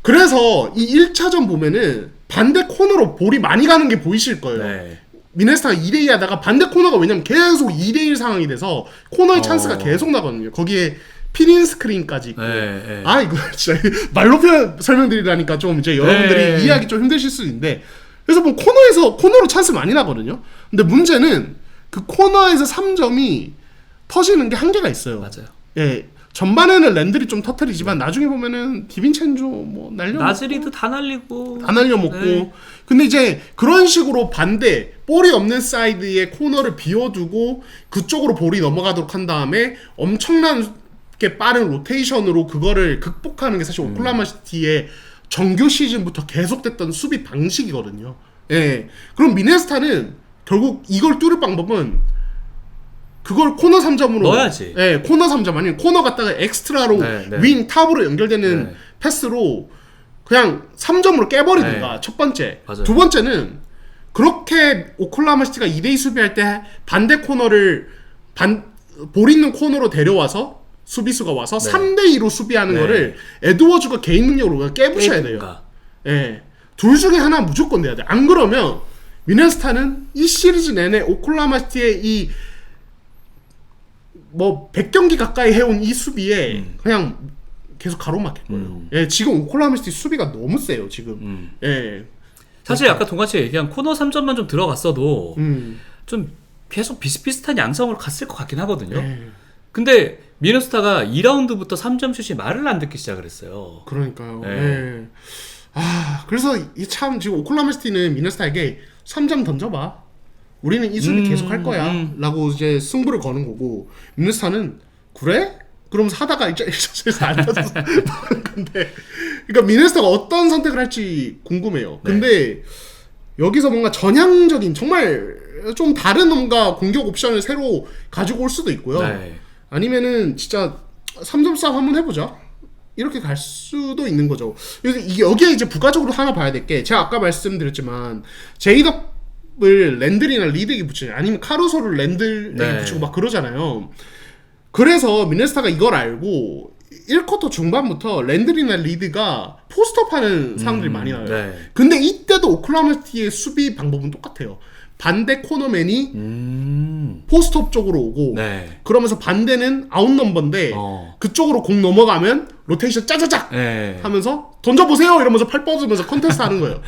그래서 이 1차전 보면은 반대 코너로 볼이 많이 가는 게 보이실 거예요. 네. 미네스타가 2대2 하다가 반대 코너가 왜냐면 계속 2대1 상황이 돼서 코너의 찬스가 계속 나거든요. 거기에 피닌 스크린까지 있고. 아 이거 진짜 말로 설명드리라니까 좀 이제 여러분들이 이해하기 좀 힘드실 수 있는데 그래서 뭐 코너로 찬스 많이 나거든요. 근데 문제는 그 코너에서 3점이 터지는 게 한계가 있어요. 맞아요. 예. 전반에는 랜들이 좀 터트리지만 나중에 보면은 디빈첸조 뭐 날려먹고 나즈리도 다 날리고 네. 근데 이제 그런 식으로 반대 볼이 없는 사이드에 코너를 비워두고 그쪽으로 볼이 넘어가도록 한 다음에 엄청나게 빠른 로테이션으로 그거를 극복하는 게 사실 오클라호마 시티의 정규 시즌부터 계속됐던 수비 방식이거든요. 예. 그럼 미네스타는 결국 이걸 뚫을 방법은 그걸 코너 3점으로 넣어야지. 예, 코너 3점 아니면 코너 갔다가 엑스트라로 윙 탑으로 연결되는 패스로 그냥 3점으로 깨버리든가 첫 번째. 맞아요. 두 번째는 그렇게 오클라호마 시티가 2대2 수비할 때 반대 코너를 볼 있는 코너로 데려와서 수비수가 와서 3대2로 수비하는 거를 에드워즈가 개인 능력으로 깨부셔야 돼요. 예. 둘 중에 하나 무조건 내야 돼. 안 그러면 미네스타는 이 시리즈 내내 오클라호마 시티의 이 뭐 100경기 가까이 해온 이 수비에 그냥 계속 가로막힐 거예요. 예, 지금 오클라호마 시티 수비가 너무 세요, 지금. 예. 사실 아까 동아치가 얘기한 코너 3점만 좀 들어갔어도 좀 계속 비슷비슷한 양상으로 갔을 것 같긴 하거든요. 근데 미네소타가 2라운드부터 3점 슛이 말을 안 듣기 시작을 했어요. 그러니까요. 예. 아, 그래서 이 참 지금 오클라호마 시티는 미네소타에게 3점 던져봐. 우리는 이 수비 계속 할 거야. 라고 이제 승부를 거는 거고, 미네소타는 그래? 그러면서 하다가 1차전에서 안 터졌어. 근데, 그러니까 미네소타가 어떤 선택을 할지 궁금해요. 근데 여기서 뭔가 전향적인, 정말 좀 다른 뭔가 공격 옵션을 새로 가지고 올 수도 있고요. 아니면은 진짜 3점 싸움 한번 해보자. 이렇게 갈 수도 있는 거죠. 여기에 이제 부가적으로 하나 봐야 될 게, 제가 아까 말씀드렸지만, 제이덥을 랜들이나 리드에게 붙이냐, 아니면 카루소를 랜들에게 붙이고 막 그러잖아요. 그래서 미네소타가 이걸 알고 1쿼터 중반부터 랜들이나 리드가 포스트업하는 상황들이 많이 나와요. 근데 이때도 오클라호마 시티의 수비 방법은 똑같아요. 반대 코너맨이 포스트업 쪽으로 오고 그러면서 반대는 아웃넘버인데 그쪽으로 공 넘어가면 로테이션 짜자작 하면서 던져보세요 이러면서 팔 뻗으면서 컨테스트 하는 거예요.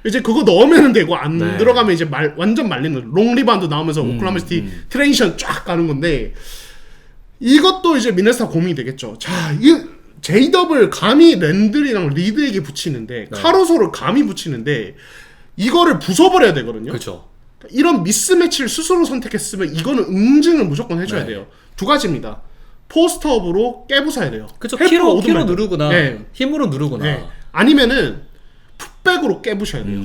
이제 그거 넣으면 되고 안 들어가면 이제 완전 말리는 롱 리바운드 나오면서 오클라호마 시티 트랜지션 쫙 가는 건데, 이것도 이제 미네소타 고민이 되겠죠. 자, 이 제이덥을 감히 랜들이랑 리드에게 붙이는데 카루소를 감히 붙이는데 이거를 부숴버려야 되거든요. 그렇죠. 이런 미스매치를 스스로 선택했으면 이거는 응징을 무조건 해줘야 돼요. 두 가지입니다. 포스트업으로 깨부숴야 돼요. 그렇죠. 키로 누르거나 힘으로 누르거나 아니면은 풋백으로 깨부셔야 돼요.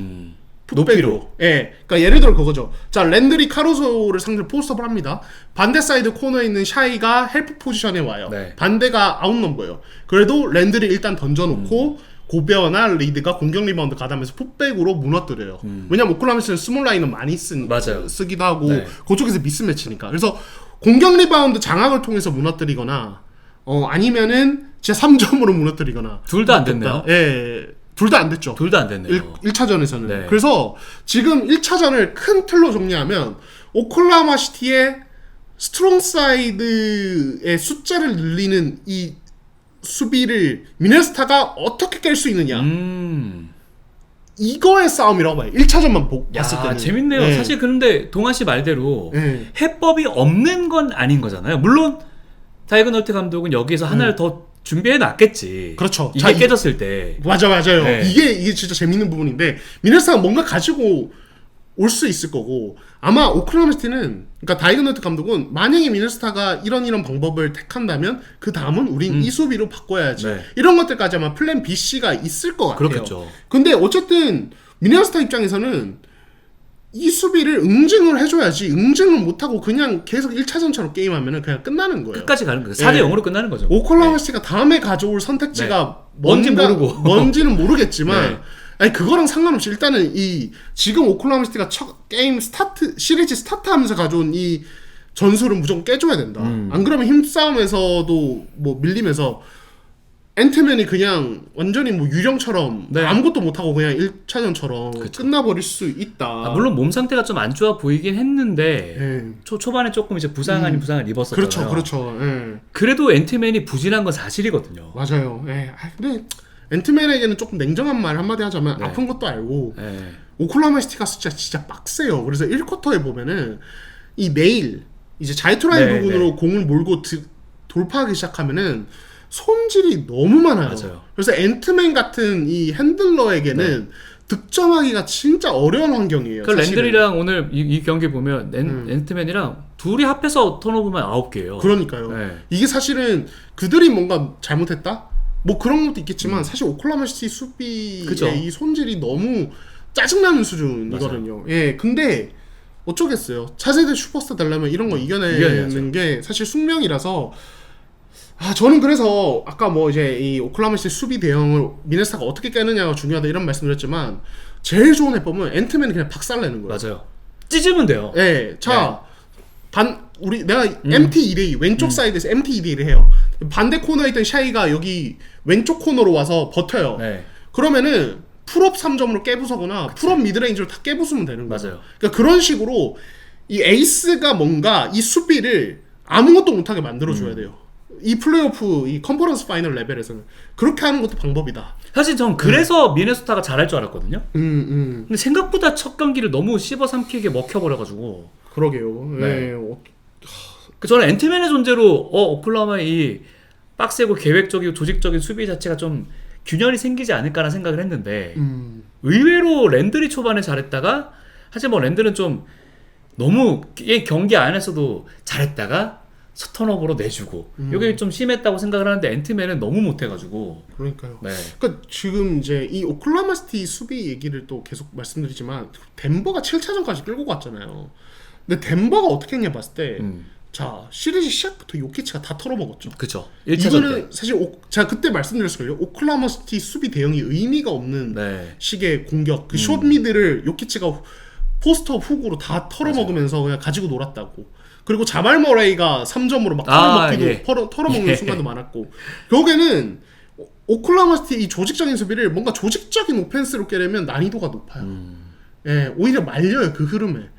높이로. 그러니까 예를 들어 그거죠. 자, 랜들이 카루소를 상대로 포스트업을 합니다. 반대 사이드 코너에 있는 샤이가 헬프 포지션에 와요. 반대가 아웃넘버예요. 그래도 랜들이 일단 던져놓고 고베어나 리드가 공격 리바운드 가담해서 풋백으로 무너뜨려요. 왜냐면 오클라호마 시티는 스몰 라인은 많이 쓰기도 하고 그쪽에서 미스매치니까. 그래서 공격 리바운드 장악을 통해서 무너뜨리거나 아니면은 진짜 3점으로 무너뜨리거나. 둘 다 안 됐네요. 둘 다 안 됐죠. 둘 다 안 됐네요. 1차전에서는. 그래서 지금 1차전을 큰 틀로 정리하면 오클라호마 시티의 스트롱 사이드의 숫자를 늘리는 이 수비를 미네소타가 어떻게 깰 수 있느냐. 이거의 싸움이라고 봐요. 1차전만 봤을 때는. 재밌네요. 사실 그런데 동아씨 말대로 해법이 없는 건 아닌 거잖아요. 물론 다이그널트 감독은 여기서 하나를 더 준비해 놨겠지. 그렇죠. 이게 깨졌을 때. 맞아요. 이게 진짜 재밌는 부분인데, 미네소타가 뭔가 가지고 올 수 있을 거고, 아마 오클라호마 시티는, 그러니까 다이그널트 감독은 만약에 미네소타가 이런 방법을 택한다면 그 다음은 우린 이 수비로 바꿔야지. 이런 것들까지 아마 플랜 B, C가 있을 것 같아요. 그렇겠죠. 근데 어쨌든 미네소타 입장에서는 이 수비를 응징을 해줘야지 응징을 못하고 그냥 계속 1차전처럼 게임하면은 그냥 끝나는 거예요. 끝까지 가는 거예요. 4대 0으로 끝나는 거죠. 오클라호마 시티가 다음에 가져올 선택지가 뭔지 모르고. 뭔지는 모르겠지만 네. 아니 그거랑 상관없이 일단은 이 지금 오클라호마 시티가 첫 게임 스타트 시리즈 스타트하면서 가져온 이 전술은 무조건 깨줘야 된다. 안 그러면 힘싸움에서도 뭐 밀리면서 앤트맨이 그냥 완전히 뭐 유령처럼 네. 아무것도 못하고 그냥 1차전처럼 그쵸. 끝나버릴 수 있다. 물론 몸 상태가 좀 안 좋아 보이긴 했는데 예. 초반에 조금 이제 부상 아닌 부상을 입었었잖아요. 그렇죠. 예. 그래도 앤트맨이 부진한 건 사실이거든요. 맞아요. 예. 근데 앤트맨에게는 조금 냉정한 말 한마디 하자면 네. 아픈 것도 알고 네. 오클라호마 시티가 진짜 빡세요. 그래서 1쿼터에 보면은 이 메일 이제 자이투라인 네, 부분으로 공을 몰고 돌파하기 시작하면은 손질이 너무 많아요. 맞아요. 그래서 앤트맨 같은 이 핸들러에게는 득점하기가 진짜 어려운 환경이에요. 그 사실은. 랜들이랑 오늘 이 경기 보면 앤트맨이랑 둘이 합해서 턴오버만 9개예요. 그러니까요. 네. 이게 사실은 그들이 뭔가 잘못했다? 뭐 그런 것도 있겠지만 사실 오클라호마 시티 수비의 그죠. 이 손질이 너무 짜증나는 수준이거든요. 맞아요. 예, 근데 어쩌겠어요. 차세대 슈퍼스타 되려면 이런 거 이겨내는 이겨내야죠. 게 사실 숙명이라서 저는 그래서 아까 뭐 이제 이 오클라호마 시티 수비 대응을 미네소타가 어떻게 깨느냐가 중요하다 이런 말씀드렸지만 제일 좋은 해법은 앤트맨이 그냥 박살내는 거예요. 맞아요. 찢으면 돼요. 예, 자, 내가 MT 2대2 왼쪽 사이드에서 MT 2대2를 해요. 반대 코너에 있던 샤이가 여기 왼쪽 코너로 와서 버텨요. 네. 그러면은 풀업 3점으로 깨부서거나 풀업 미드레인지로 다 깨부수면 되는 거예요. 맞아요. 그러니까 그런 식으로 이 에이스가 뭔가 이 수비를 아무것도 못하게 만들어줘야 돼요. 이 플레이오프, 이 컨퍼런스 파이널 레벨에서는 그렇게 하는 것도 방법이다. 사실 전 그래서 미네소타가 잘할 줄 알았거든요. 근데 생각보다 첫 경기를 너무 씹어삼키게 먹혀버려가지고. 그러게요. 네. 예. 저는 앤트맨의 존재로 오클라호마의 이 빡세고 계획적이고 조직적인 수비 자체가 좀 균열이 생기지 않을까라는 생각을 했는데 의외로 랜들이 초반에 잘했다가 사실 뭐 랜들은 좀 너무 경기 안에서도 잘했다가 턴오버로 내주고 이게 좀 심했다고 생각을 하는데 앤트맨은 너무 못해가지고. 그러니까요. 네. 그러니까 지금 이제 이 오클라호마 시티 수비 얘기를 또 계속 말씀드리지만 덴버가 7차전까지 끌고 갔잖아요. 근데 덴버가 어떻게 했냐 봤을 때 자, 시리즈 시작부터 요키치가 다 털어먹었죠. 그쵸. 1차전 이거는 때. 사실 제가 그때 말씀드렸을걸요. 오클라호마 시티 수비 대응이 의미가 없는 네. 식의 공격. 그 숏 미드를 요키치가 포스트업 훅으로 다 털어먹으면서 그냥 가지고 놀았다고. 그리고 자말 머레이가 3점으로 막 털어먹기도 예. 털어먹는 순간도 많았고. 결국에는 오클라호마 시티 이 조직적인 수비를 뭔가 조직적인 오펜스로 깨려면 난이도가 높아요. 예, 오히려 말려요 그 흐름에.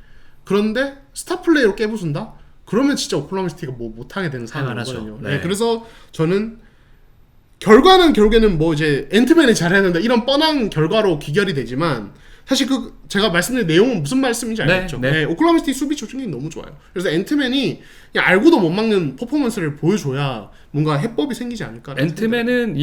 그런데 스타 플레이로 깨부순다? 그러면 진짜 오클라호마 시티가 뭐 못하게 되는 상황이거든요. 네. 네, 그래서 저는 결과는 결국에는 뭐 이제 앤트맨이 잘해야 된다 이런 뻔한 결과로 귀결이 되지만 사실 그 제가 말씀드린 내용은 무슨 말씀인지 알겠죠. 네. 네, 오클라호마 시티 수비 조직이 너무 좋아요. 그래서 앤트맨이 그냥 알고도 못 막는 퍼포먼스를 보여줘야 뭔가 해법이 생기지 않을까. 앤트맨은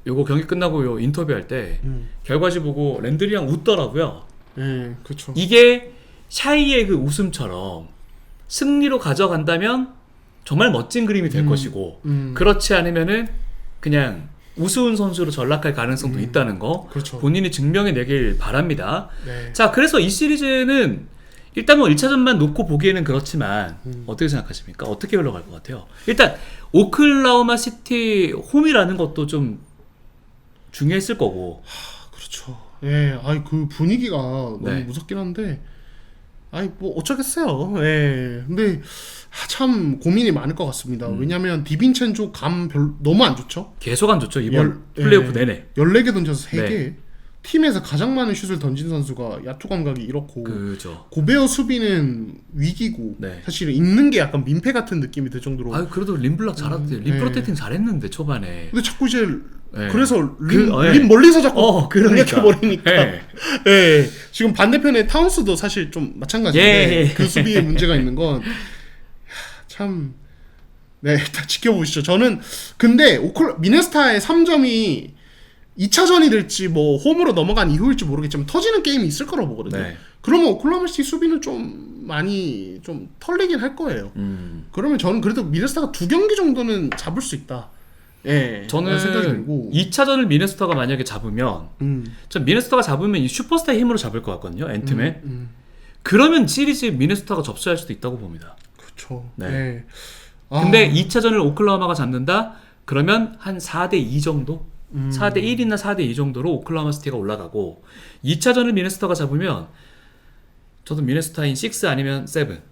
요거 경기 끝나고 요 인터뷰할 때 결과지 보고 랜들이랑 웃더라고요. 네, 그렇죠. 이게 샤이의 그 웃음처럼 승리로 가져간다면 정말 멋진 그림이 될 것이고 그렇지 않으면은 그냥 우스운 선수로 전락할 가능성도 있다는 거 그렇죠. 본인이 증명해내길 바랍니다. 네. 자, 그래서 이 시리즈는 일단 뭐 1차전만 놓고 보기에는 그렇지만 어떻게 생각하십니까? 어떻게 흘러갈 것 같아요? 일단 오클라호마 시티 홈이라는 것도 좀 중요했을 거고. 그렇죠. 예, 아이 그 분위기가 너무 네. 무섭긴 한데, 아이 뭐 어쩌겠어요. 예, 근데 참 고민이 많을 것 같습니다. 왜냐하면 디빈첸조 감 너무 안 좋죠. 계속 안 좋죠 이번 플레이오프 내내. 14개 던져서 3개. 네. 팀에서 가장 많은 슛을 던진 선수가 야투 감각이 이렇고, 그죠. 고베어 수비는 위기고, 네. 사실 있는 게 약간 민폐 같은 느낌이 들 정도로. 아, 그래도 림블락 잘했대. 림 프로텍팅 잘했는데 초반에. 근데 자꾸 이제 네. 그래서 예. 림 멀리서 자꾸 그러니까. 공략해버리니까. 예. 예. 지금 반대편에 타운스도 사실 좀 마찬가지인데 예. 그 수비에 문제가 있는 건 참. 네, 일단 지켜보시죠. 저는 근데 미네소타의 3점이 2차전이 될지 뭐 홈으로 넘어간 이후일지 모르겠지만 터지는 게임이 있을 거라고 보거든요. 네. 그러면 오클라호마 시티 수비는 좀 많이 좀 털리긴 할 거예요. 그러면 저는 그래도 미네소타가 2경기 정도는 잡을 수 있다. 예, 저는 생각이 들고 2차전을 미네소타가 만약에 잡으면 전 미네소타가 잡으면 이 슈퍼스타의 힘으로 잡을 것 같거든요. 앤트맨. 그러면 시리즈 미네소타가 접수할 수도 있다고 봅니다. 그렇죠. 네. 예. 근데 2차전을 오클라호마가 잡는다? 그러면 한 4대2 정도? 4대1이나 4대2 정도로 오클라호마 시티가 올라가고 2차전을 미네소타가 잡으면 저도 미네소타인 6 아니면 7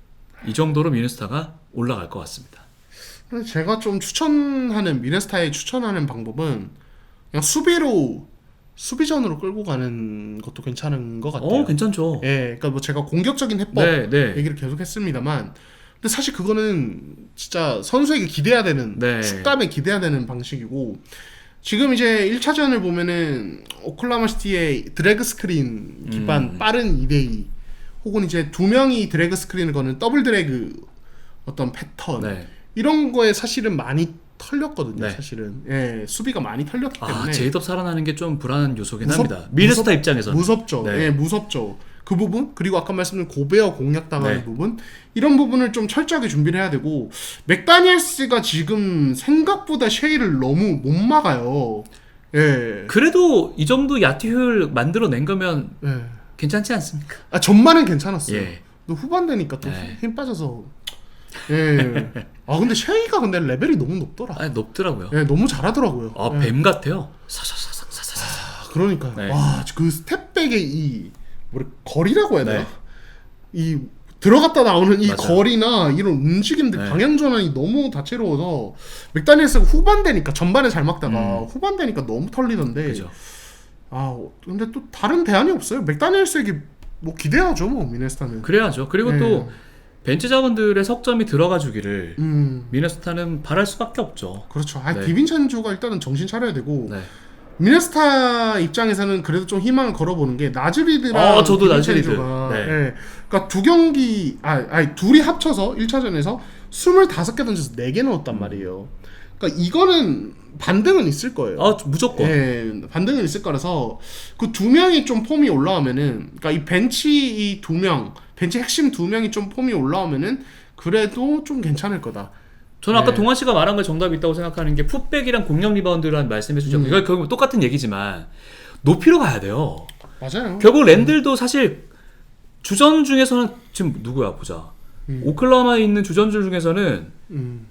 이 정도로 미네소타가 올라갈 것 같습니다. 근데 제가 좀 미네소타에 추천하는 방법은 그냥 수비전으로 끌고 가는 것도 괜찮은 것 같아요. 괜찮죠. 예, 그러니까 뭐 제가 공격적인 해법 얘기를 계속 했습니다만, 근데 사실 그거는 진짜 선수에게 기대해야 되는, 축담에 기대해야 되는 방식이고, 지금 이제 1차전을 보면은 오클라호마 시티의 드래그 스크린 기반 빠른 2대2 혹은 이제 두 명이 드래그 스크린을 거는 더블 드래그 어떤 패턴 이런 거에 사실은 많이 털렸거든요. 사실은 수비가 많이 털렸기 때문에 제이덥 살아나는 게 좀 불안한 요소긴 합니다. 미네소타 입장에서는 무섭죠. 무섭죠. 그 부분, 그리고 아까 말씀드린 고베어 공략당하는 부분, 이런 부분을 좀 철저하게 준비를 해야 되고, 맥다니엘스가 지금 생각보다 쉐이를 너무 못 막아요. 그래도 이 정도 야투 효율 만들어낸 거면 괜찮지 않습니까? 전반은 괜찮았어요. 또 후반 되니까 또 힘 빠져서. 근데 쉐이가 근데 레벨이 너무 높더라. 높더라고요. 너무 잘하더라고요. 뱀 같아요. 사사사사사사. 그러니까요. 그 스텝백의 거리라고 해야 되나? 이 들어갔다 나오는 이 거리나 이런 움직임들, 방향 전환이 너무 다채로워서 맥다니엘스가 후반 되니까, 전반에 잘 막다가 후반 되니까 너무 털리던데. 그죠. 근데 또 다른 대안이 없어요. 맥다니엘스에게 뭐 기대하죠, 뭐 미네소타는. 그래야죠. 그리고 또 벤치 자원들의 석점이 들어가 주기를 미네소타는 바랄 수밖에 없죠. 그렇죠. 디빈첸조가 일단은 정신 차려야 되고, 미네소타 입장에서는 그래도 좀 희망을 걸어보는 게 나즈리드랑 저도 디빈첸조가 그러니까 두 경기 둘이 합쳐서 1차전에서 25개 던져서 4개 넣었단 말이에요. 그러니까 이거는 반등은 있을 거예요. 무조건. 반등은 있을 거라서 그 두 명이 좀 폼이 올라오면은, 그러니까 이 벤치 벤치 핵심 두 명이 좀 폼이 올라오면은 그래도 좀 괜찮을 거다. 저는 아까 동환 씨가 말한 거에 정답이 있다고 생각하는 게 풋백이랑 공격 리바운드라는 말씀해 주셨고, 이거 결국 똑같은 얘기지만 높이로 가야 돼요. 맞아요. 결국 랜들도 사실 주전 중에서는 지금 누구야 보자. 오클라호마에 있는 주전들 중에서는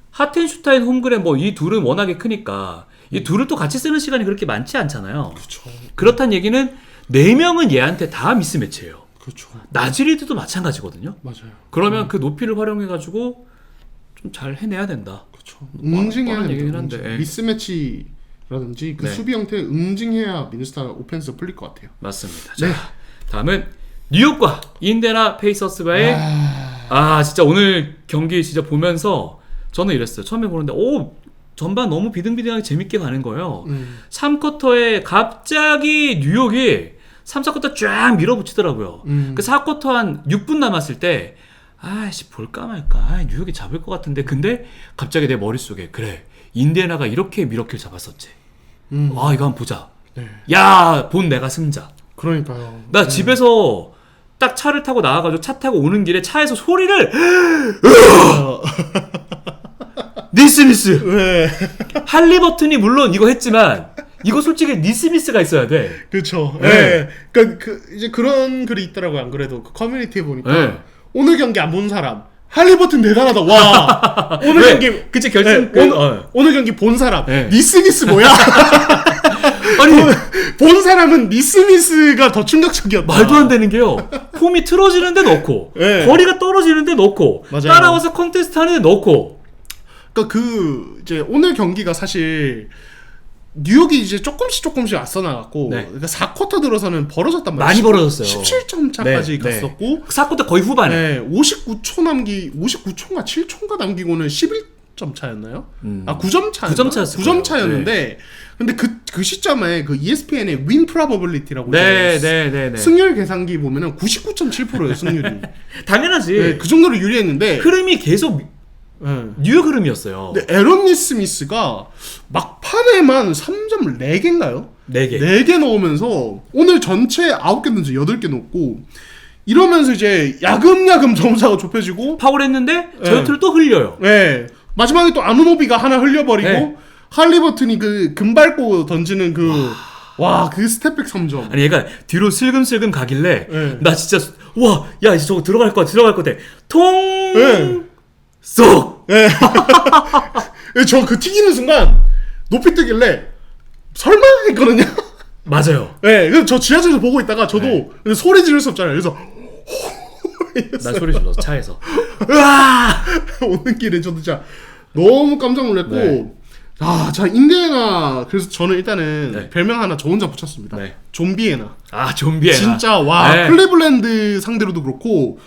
하텐슈타인, 홈그램 이 둘은 워낙에 크니까 이 둘을 또 같이 쓰는 시간이 그렇게 많지 않잖아요. 그렇죠. 그렇다는 얘기는 4명은 얘한테 다 미스매치예요. 그렇죠. 나즈리드도 마찬가지거든요. 맞아요. 그러면 그 높이를 활용해가지고 좀 잘 해내야 된다. 그렇죠. 응징해야 얘기긴 한데. 미스매치라든지 그 수비 형태를 응징해야 미네소타 오펜스 풀릴 것 같아요. 맞습니다. 자, 다음은 뉴욕과 인디애나 페이서스가의 진짜 오늘 경기 진짜 보면서 저는 이랬어요. 처음에 보는데 전반 너무 비등비등하게 재밌게 가는 거예요. 3쿼터에 갑자기 뉴욕이 3, 4쿼터 쫙 밀어붙이더라고요. 그 4쿼터 한 6분 남았을 때 볼까 말까, 뉴욕이 잡을 것 같은데, 근데 갑자기 내 머릿속에 그래, 인디애나가 이렇게 미러키를 잡았었지. 이거 한번 보자. 야, 본 내가 승자. 그러니까요. 나 집에서 딱 차를 타고 나와가지고 차 타고 오는 길에 차에서 소리를 니스미스. 할리버튼이 물론 이거 했지만 이거 솔직히 니스미스가 있어야 돼. 그렇죠. 이제 그런 글이 있더라고요. 안 그래도 그 커뮤니티에 보니까 오늘 경기 안 본 사람, 할리버튼 대단하다. 와. 오늘 경기 그치 결승 오늘 경기 본 사람, 니스미스 뭐야? 아니 본 사람은 니스미스가 더 충격적이었다. 말도 안 되는 게요. 폼이 틀어지는데 넣고, 거리가 떨어지는데 넣고, 따라와서 컨테스트 하는데 넣고. 그러니까 이제 오늘 경기가 사실 뉴욕이 이제 조금씩 앞서 나갔고, 그러니까 4쿼터 들어서는 벌어졌단 말이에요. 많이 벌어졌어요. 17점 차까지 갔었고, 4쿼터 거의 후반에 59초인가 7초인가 남기고는 11점 차였나요? 9점 차. 9점 차였는데, 근데 그 시점에 그 ESPN의 win probability라고 승률 계산기 보면은 99.7%예요, 승률이. 당연하지. 그 정도로 유리했는데 흐름이 계속 뉴욕 흐름이었어요. 근데 에런 니스미스가 막판에만 3점 4개인가요? 4개 넣으면서 오늘 전체 9개 던져 8개 넣고, 이러면서 이제 야금야금 점수가 좁혀지고 파울했는데 저희들 또 흘려요. 마지막에 또 아누노비가 하나 흘려버리고 할리버튼이 그 금 밟고 던지는 그 스텝백 3점. 아니 얘가 뒤로 슬금슬금 가길래 네. 나 진짜 와, 야 이제 저거 들어갈 것 같아. 통 네. 쏙. 예. 저 그 튀기는 순간 높이 뜨길래 설마 했거든요. 맞아요. 예. 그래서 저 지하철에서 보고 있다가 저도 근데 소리 지를 수 없잖아요. 그래서 나 소리 질렀어 차에서. 으아! 오는 길에 저도 진짜 너무 깜짝 놀랐고 네. 자 인디애나 그래서 저는 일단은 네. 별명 하나 저 혼자 붙였습니다. 네. 좀비애나. 아 좀비애나. 진짜 와 네. 클리블랜드 상대로도 그렇고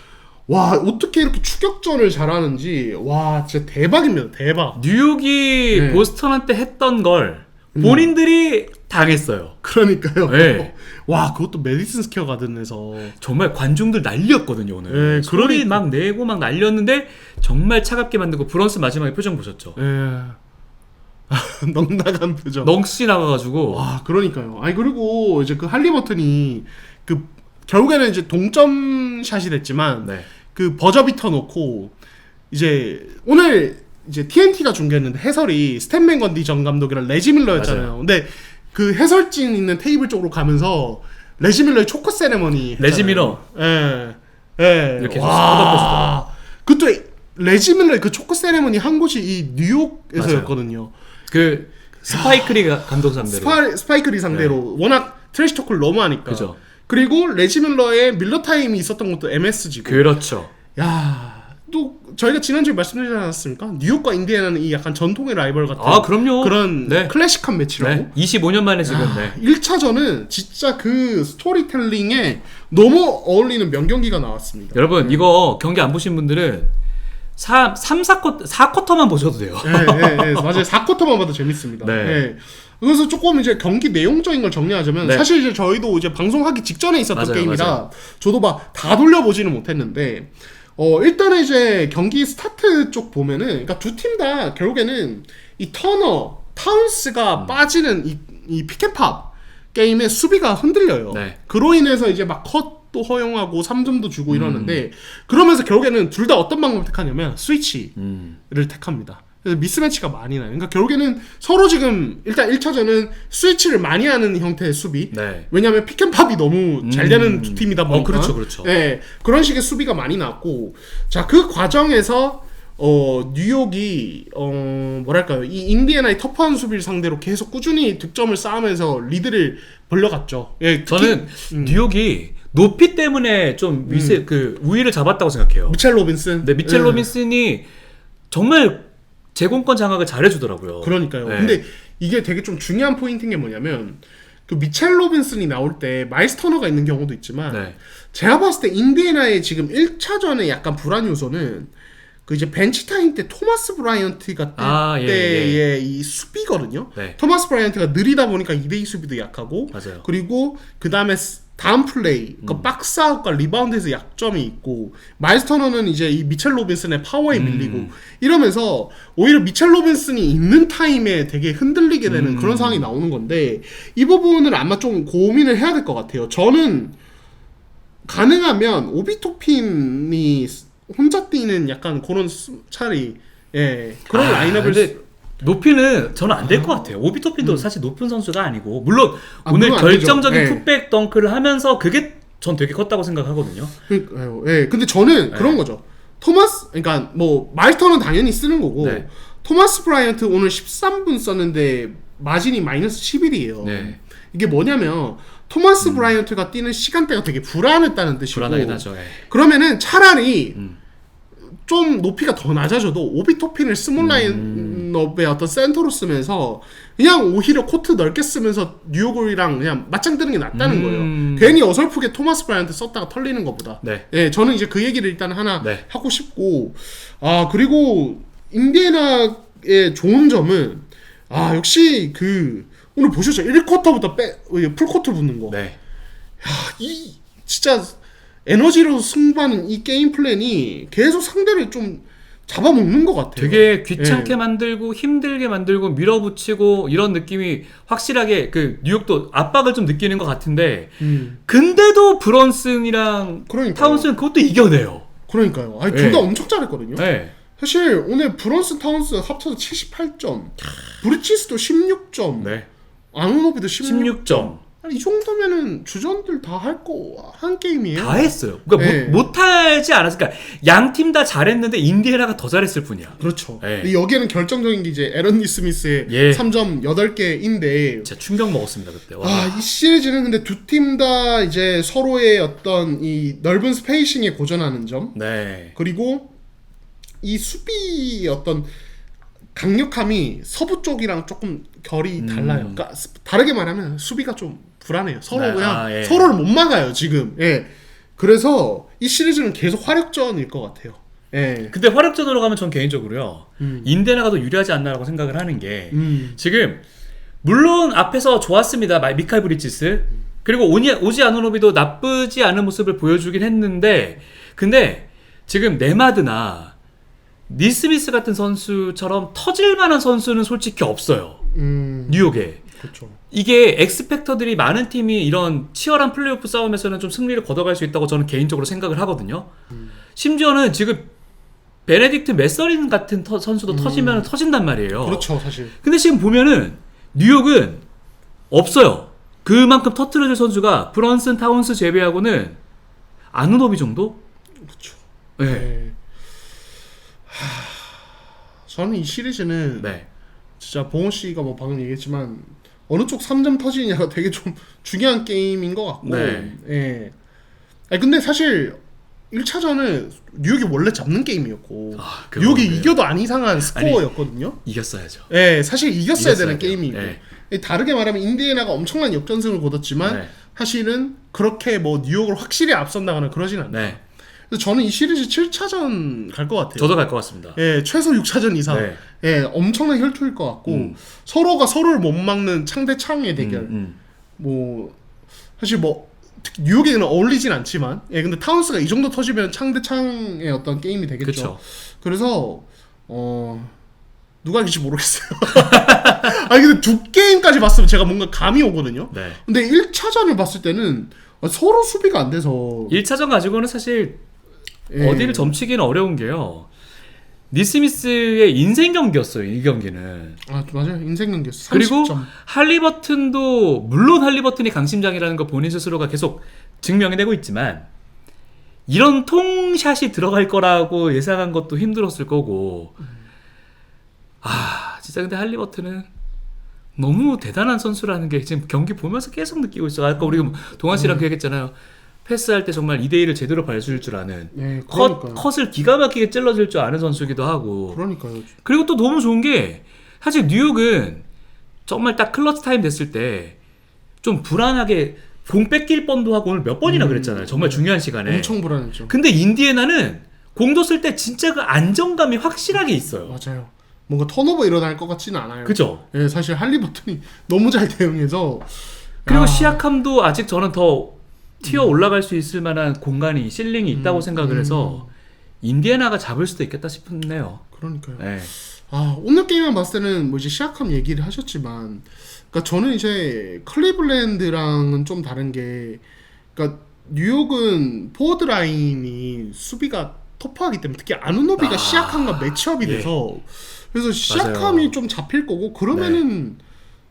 와 어떻게 이렇게 추격전을 잘하는지 와 진짜 대박입니다. 대박. 뉴욕이 네. 보스턴한테 했던 걸 본인들이 당했어요. 그러니까요. 네. 와 그것도 메디슨 스퀘어 가든에서 정말 관중들 난리였거든요 오늘. 네, 소리 막 내고 막 날렸는데 정말 차갑게 만들고 브런슨 마지막에 표정 보셨죠? 예. 넉나간 표정. 넋이 나가가지고. 와 그러니까요. 아니 그리고 이제 그 할리버튼이 그 결국에는 이제 동점샷이 됐지만 네. 그 버저비터 놓고 이제 오늘 이제 TNT가 중계했는데 해설이 스탠 밴 건디 전 감독이랑 레지 밀러였잖아요. 맞아요. 근데 그 해설진 있는 테이블 쪽으로 가면서 레지 밀러의 초코 세레머니 레지 밀러. 예. 예. 이렇게 해서 와. 그것도 레지 밀러의 그 초코 세레머니 한 곳이 이 뉴욕에서였거든요. 그 스파이크리 감독 상대로. 스파이크리 상대로 워낙 트래시 토크를 너무 하니까. 그죠. 그리고 레지 밀러의 밀러 타임이 있었던 것도 MSG고. 그렇죠. 야, 또 저희가 지난주에 말씀드리지 않았습니까? 뉴욕과 인디애나는 이 약간 전통의 라이벌 같은 아 그럼요. 그런 네. 클래식한 매치라고. 네. 25년 만에 지금. 네. 1차전은 진짜 그 스토리텔링에 너무 어울리는 명경기가 나왔습니다. 여러분 이거 경기 안 보신 분들은 4쿼터만 보셔도 돼요. 예, 맞아요. 4쿼터만 봐도 재밌습니다. 네. 예. 그래서 조금 이제 경기 내용적인 걸 정리하자면 네. 사실 이제 저희도 이제 방송하기 직전에 있었던 맞아요, 게임이라 맞아요. 저도 막 다 돌려보지는 못했는데 일단은 이제 경기 스타트 쪽 보면은 그러니까 두 팀 다 결국에는 이 터너 타운스가 빠지는 이 피켓팝 게임의 수비가 흔들려요. 네. 그로 인해서 이제 막 컷도 허용하고 3점도 주고 이러는데 그러면서 결국에는 둘 다 어떤 방법을 택하냐면 스위치를 택합니다. 그래서 미스매치가 많이 나요. 그러니까 결국에는 서로 지금 일단 1차전은 스위치를 많이 하는 형태의 수비. 네. 왜냐하면 피켄팝이 너무 잘 되는 두 팀이다 보니까. 그렇죠. 네, 그런 식의 수비가 많이 났고, 자 그 과정에서 뉴욕이 뭐랄까요, 이 인디애나의 터프한 수비를 상대로 계속 꾸준히 득점을 쌓으면서 리드를 벌려갔죠. 예, 저는 뉴욕이 높이 때문에 좀 그 우위를 잡았다고 생각해요. 미첼 로빈슨. 네, 미첼 로빈슨이 정말 제공권 장악을 잘해주더라고요. 그러니까요. 네. 근데 이게 되게 좀 중요한 포인트인 게 뭐냐면 그 미첼 로빈슨이 나올 때 마일스 터너가 있는 경우도 있지만 네. 제가 봤을 때 인디애나의 지금 1차전에 약간 불안 요소는 그 이제 벤치 타임 때 토마스 브라이언트가 뛸 때의 이 수비거든요. 네. 토마스 브라이언트가 느리다 보니까 2대2 수비도 약하고 맞아요. 그리고 그 다음에 다음 플레이, 그러니까 박스아웃과 리바운드에서 약점이 있고 마일스 터너는 이제 이 미첼 로빈슨의 파워에 밀리고 이러면서 오히려 미첼 로빈슨이 있는 타임에 되게 흔들리게 되는 그런 상황이 나오는 건데 이 부분을 아마 좀 고민을 해야 될 것 같아요. 저는 가능하면 오비토핀이 혼자 뛰는 약간 그런 차라리 그런 라인업을 근데 높이는 저는 안 될 것 같아요. 오비토핀도 사실 높은 선수가 아니고 물론 오늘 물론 결정적인 안 되죠. 풋백 덩크를 하면서 그게 전 되게 컸다고 생각하거든요. 근데 저는 그런 거죠. 그러니까 뭐 마일스턴은 당연히 쓰는 거고 네. 토마스 브라이언트 오늘 13분 썼는데 마진이 마이너스 11이에요. 네. 이게 뭐냐면 토마스 브라이언트가 뛰는 시간대가 되게 불안했다는 뜻이고 불안하긴 하죠. 그러면은 차라리 좀 높이가 더 낮아져도 오비토핀을 스몰 라인업의 어떤 센터로 쓰면서 그냥 오히려 코트 넓게 쓰면서 뉴욕이랑 그냥 맞짱 뜨는 게 낫다는 거예요. 괜히 어설프게 토마스 브라이언트 썼다가 털리는 것보다. 네. 저는 이제 그 얘기를 일단 하나 네. 하고 싶고 그리고 인디애나의 좋은 점은 역시 그 오늘 보셨죠? 1쿼터부터 풀코트 붙는 거. 네. 이 진짜 에너지로 승부하는 이 게임 플랜이 계속 상대를 좀 잡아먹는 것 같아요. 되게 귀찮게 만들고 힘들게 만들고 밀어붙이고 이런 느낌이 확실하게 그 뉴욕도 압박을 좀 느끼는 것 같은데 근데도 브런슨이랑 그러니까요. 타운스는 그것도 이겨내요. 그러니까요. 둘 다 엄청 잘했거든요. 네. 사실 오늘 브런슨 타운스 합쳐서 78점, 브리치스도 16점, 네. 아누노비도 16점. 아니, 이 정도면은 주전들 다 할 거 한 게임이에요. 다 했어요. 그러니까 네. 못하지 않았을. 그러니까 양 팀 다 잘했는데 인디애나가 더 잘했을 뿐이야. 그렇죠. 네. 근데 여기에는 결정적인 게 이제 에런 니스미스의 예. 3점 8개인데 진짜 충격 먹었습니다 그때. 와. 이 시리즈는 근데 두 팀 다 이제 서로의 어떤 이 넓은 스페이싱에 고전하는 점, 네. 그리고 이 수비의 어떤 강력함이 서부 쪽이랑 조금 결이 달라요. 그러니까 다르게 말하면 수비가 좀 불안해요. 서로 네, 그냥 예. 서로를 못 막아요 지금. 예. 그래서 이 시리즈는 계속 화력전일 것 같아요. 예. 근데 화력전으로 가면 전 개인적으로요. 인디애나가 더 유리하지 않나라고 생각을 하는 게 지금 물론 앞에서 좋았습니다. 미칼 브리치스 그리고 오지 아누노비도 나쁘지 않은 모습을 보여주긴 했는데 근데 지금 네마드나 니스미스 같은 선수처럼 터질 만한 선수는 솔직히 없어요. 뉴욕에. 그렇죠. 이게 엑스팩터들이 많은 팀이 이런 치열한 플레이오프 싸움에서는 좀 승리를 거둬갈 수 있다고 저는 개인적으로 생각을 하거든요. 심지어는 지금 베네딕트 메서린 같은 선수도 터지면 터진단 말이에요. 그렇죠, 사실. 근데 지금 보면은 뉴욕은 없어요. 그만큼 터트려줄 선수가 브런슨 타운스 제외하고는 아누노비 정도? 그렇죠. 네. 네. 저는 이 시리즈는 네. 진짜 봉호 씨가 뭐 방금 얘기했지만 어느 쪽 3점 터지느냐가 되게 좀 중요한 게임인 것 같고. 네. 예. 아니 근데 사실 1차전은 뉴욕이 원래 잡는 게임이었고 뉴욕이 이겨도 안 이상한 스코어였거든요. 이겼어야죠. 예, 사실 이겼어야 되는 돼요. 게임이고. 네. 다르게 말하면 인디애나가 엄청난 역전승을 거뒀지만 네. 사실은 그렇게 뭐 뉴욕을 확실히 앞선다거나 그러진 않아요. 네. 그래서 저는 이 시리즈 7차전 갈 것 같아요. 저도 갈 것 같습니다. 예, 최소 6차전 이상. 네. 예, 엄청난 혈투일 것 같고 서로가 서로를 못 막는 창대창의 대결. 뭐 사실 뭐 특히 뉴욕에는 어울리진 않지만, 예, 근데 타운스가 이 정도 터지면 창대창의 어떤 게임이 되겠죠. 그쵸. 그래서 누가 이길지 모르겠어요. 아니 근데 두 게임까지 봤으면 제가 뭔가 감이 오거든요. 네. 근데 1차전을 봤을 때는 서로 수비가 안 돼서 1차전 가지고는 사실 어디를 점치기는 어려운 게요. 니스미스의 인생 경기였어요. 이 경기는. 아 맞아요. 인생 경기였어. 그리고 30점. 할리버튼도 물론 할리버튼이 강심장이라는 거 본인 스스로가 계속 증명해내고 있지만 이런 통샷이 들어갈 거라고 예상한 것도 힘들었을 거고 진짜 근데 할리버튼은 너무 대단한 선수라는 게 지금 경기 보면서 계속 느끼고 있어. 아까 우리가 동환 씨랑 그 얘기했잖아요. 패스할 때 정말 2대1을 제대로 밟을 줄 아는 네, 그러니까요. 컷을 기가 막히게 찔러줄 줄 아는 선수기도 하고 그러니까요. 그리고 또 너무 좋은 게 사실 뉴욕은 정말 딱 클러치 타임 됐을 때 좀 불안하게 공 뺏길 뻔도 하고 오늘 몇 번이나 그랬잖아요. 정말 중요한 시간에. 엄청 불안했죠. 근데 인디애나는 공 줬을 때 진짜 그 안정감이 확실하게 있어요. 맞아요. 뭔가 턴오버 일어날 것 같지는 않아요. 그죠? 예, 사실 할리버튼이 너무 잘 대응해서 그리고 시약함도 아직 저는 더 튀어 올라갈 수 있을 만한 공간이 실링이 있다고 생각을 해서 인디애나가 잡을 수도 있겠다 싶네요. 그러니까요. 네. 오늘 게임만 봤을 때는 뭐 이제 시약함 얘기를 하셨지만, 그러니까 저는 이제 클리블랜드랑은 좀 다른 게, 그러니까 뉴욕은 포워드 라인이 수비가 터프하기 때문에 특히 아누노비가 시약함과 매치업이 돼서 그래서 시약함이 맞아요. 좀 잡힐 거고 그러면은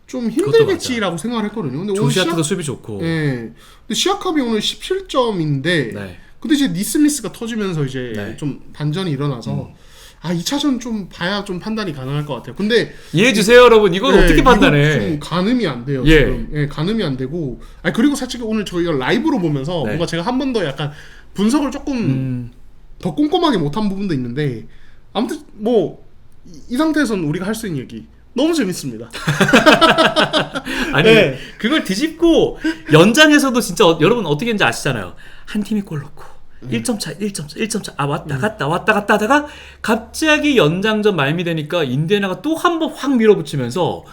좀 힘들겠지라고 생각을 했거든요. 근데 오늘 조시아트도 수비 좋고. 네. 근데 시약함이 오늘 17점인데 네. 근데 이제 니스미스가 터지면서 이제 네. 좀 반전이 일어나서 2차전 좀 봐야 좀 판단이 가능할 것 같아요. 근데 이해해 주세요, 여러분. 이건 네, 어떻게 판단해? 이거 좀 가늠이 안 돼요. 예. 지금. 예, 가늠이 안 되고. 그리고 사실 오늘 저희가 라이브로 보면서 네. 뭔가 제가 한 번 더 약간 분석을 조금 더 꼼꼼하게 못한 부분도 있는데 아무튼 뭐 이 상태에서는 우리가 할 수 있는 얘기 너무 재밌습니다. 아니 네. 그걸 뒤집고 연장에서도 진짜 여러분 어떻게 했는지 아시잖아요. 한 팀이 골 넣고 1점 차, 1점 차. 왔다 갔다 하다가 갑자기 연장전 말미 되니까 인디애나가 또 한 번 확 밀어붙이면서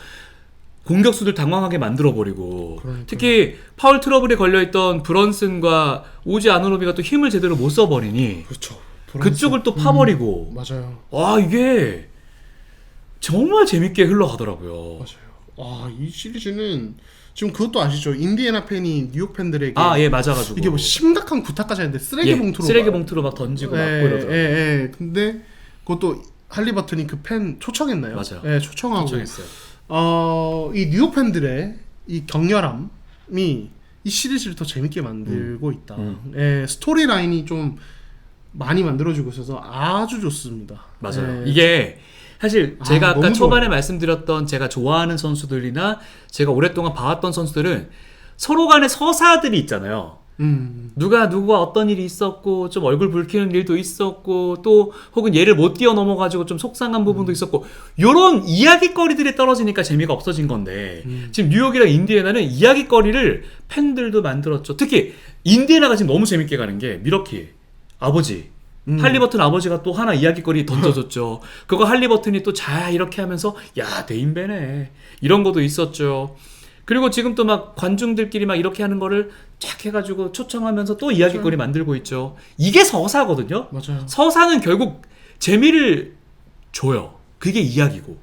공격수들 당황하게 만들어버리고 특히 파울 트러블에 걸려있던 브런슨과 오지 아누노비가 또 힘을 제대로 못 써버리니 그렇죠. 그쪽을 또 파버리고 맞아요. 이게 정말 재밌게 흘러가더라고요. 맞아요. 이 시리즈는 지금 그것도 아시죠? 인디애나 팬이 뉴욕 팬들에게 예, 맞아가지고 이게 뭐 심각한 구타까지 하는데 쓰레기 봉투로 쓰레기 봉투로 막 던지고 막 이러죠. 근데 그것도 할리버튼이 그 팬 초청했나요? 맞아요. 네, 초청하고. 초청했어요. 이 뉴욕 팬들의 이 격렬함이 이 시리즈를 더 재밌게 만들고 있다. 예, 스토리 라인이 좀 많이 만들어지고 있어서 아주 좋습니다. 맞아요. 예. 이게 사실 제가 아까 너무 초반에 좋아요. 말씀드렸던 제가 좋아하는 선수들이나 제가 오랫동안 봐왔던 선수들은 서로 간의 서사들이 있잖아요. 누가 어떤 일이 있었고 좀 얼굴 붉히는 일도 있었고 또 혹은 얘를 못 뛰어넘어가지고 좀 속상한 부분도 있었고 요런 이야기거리들이 떨어지니까 재미가 없어진 건데 지금 뉴욕이랑 인디애나는 이야기거리를 팬들도 만들었죠. 특히 인디애나가 지금 너무 재밌게 가는 게 미러키 아버지 할리버튼 아버지가 또 하나 이야기거리 던져줬죠. 그거 할리버튼이 또 자 이렇게 하면서 야 대인배네 이런 것도 있었죠. 그리고 지금 또 막 관중들끼리 막 이렇게 하는 거를 쫙 해가지고 초청하면서 또 이야기거리 만들고 있죠. 이게 서사거든요. 맞아요. 서사는 결국 재미를 줘요. 그게 이야기고.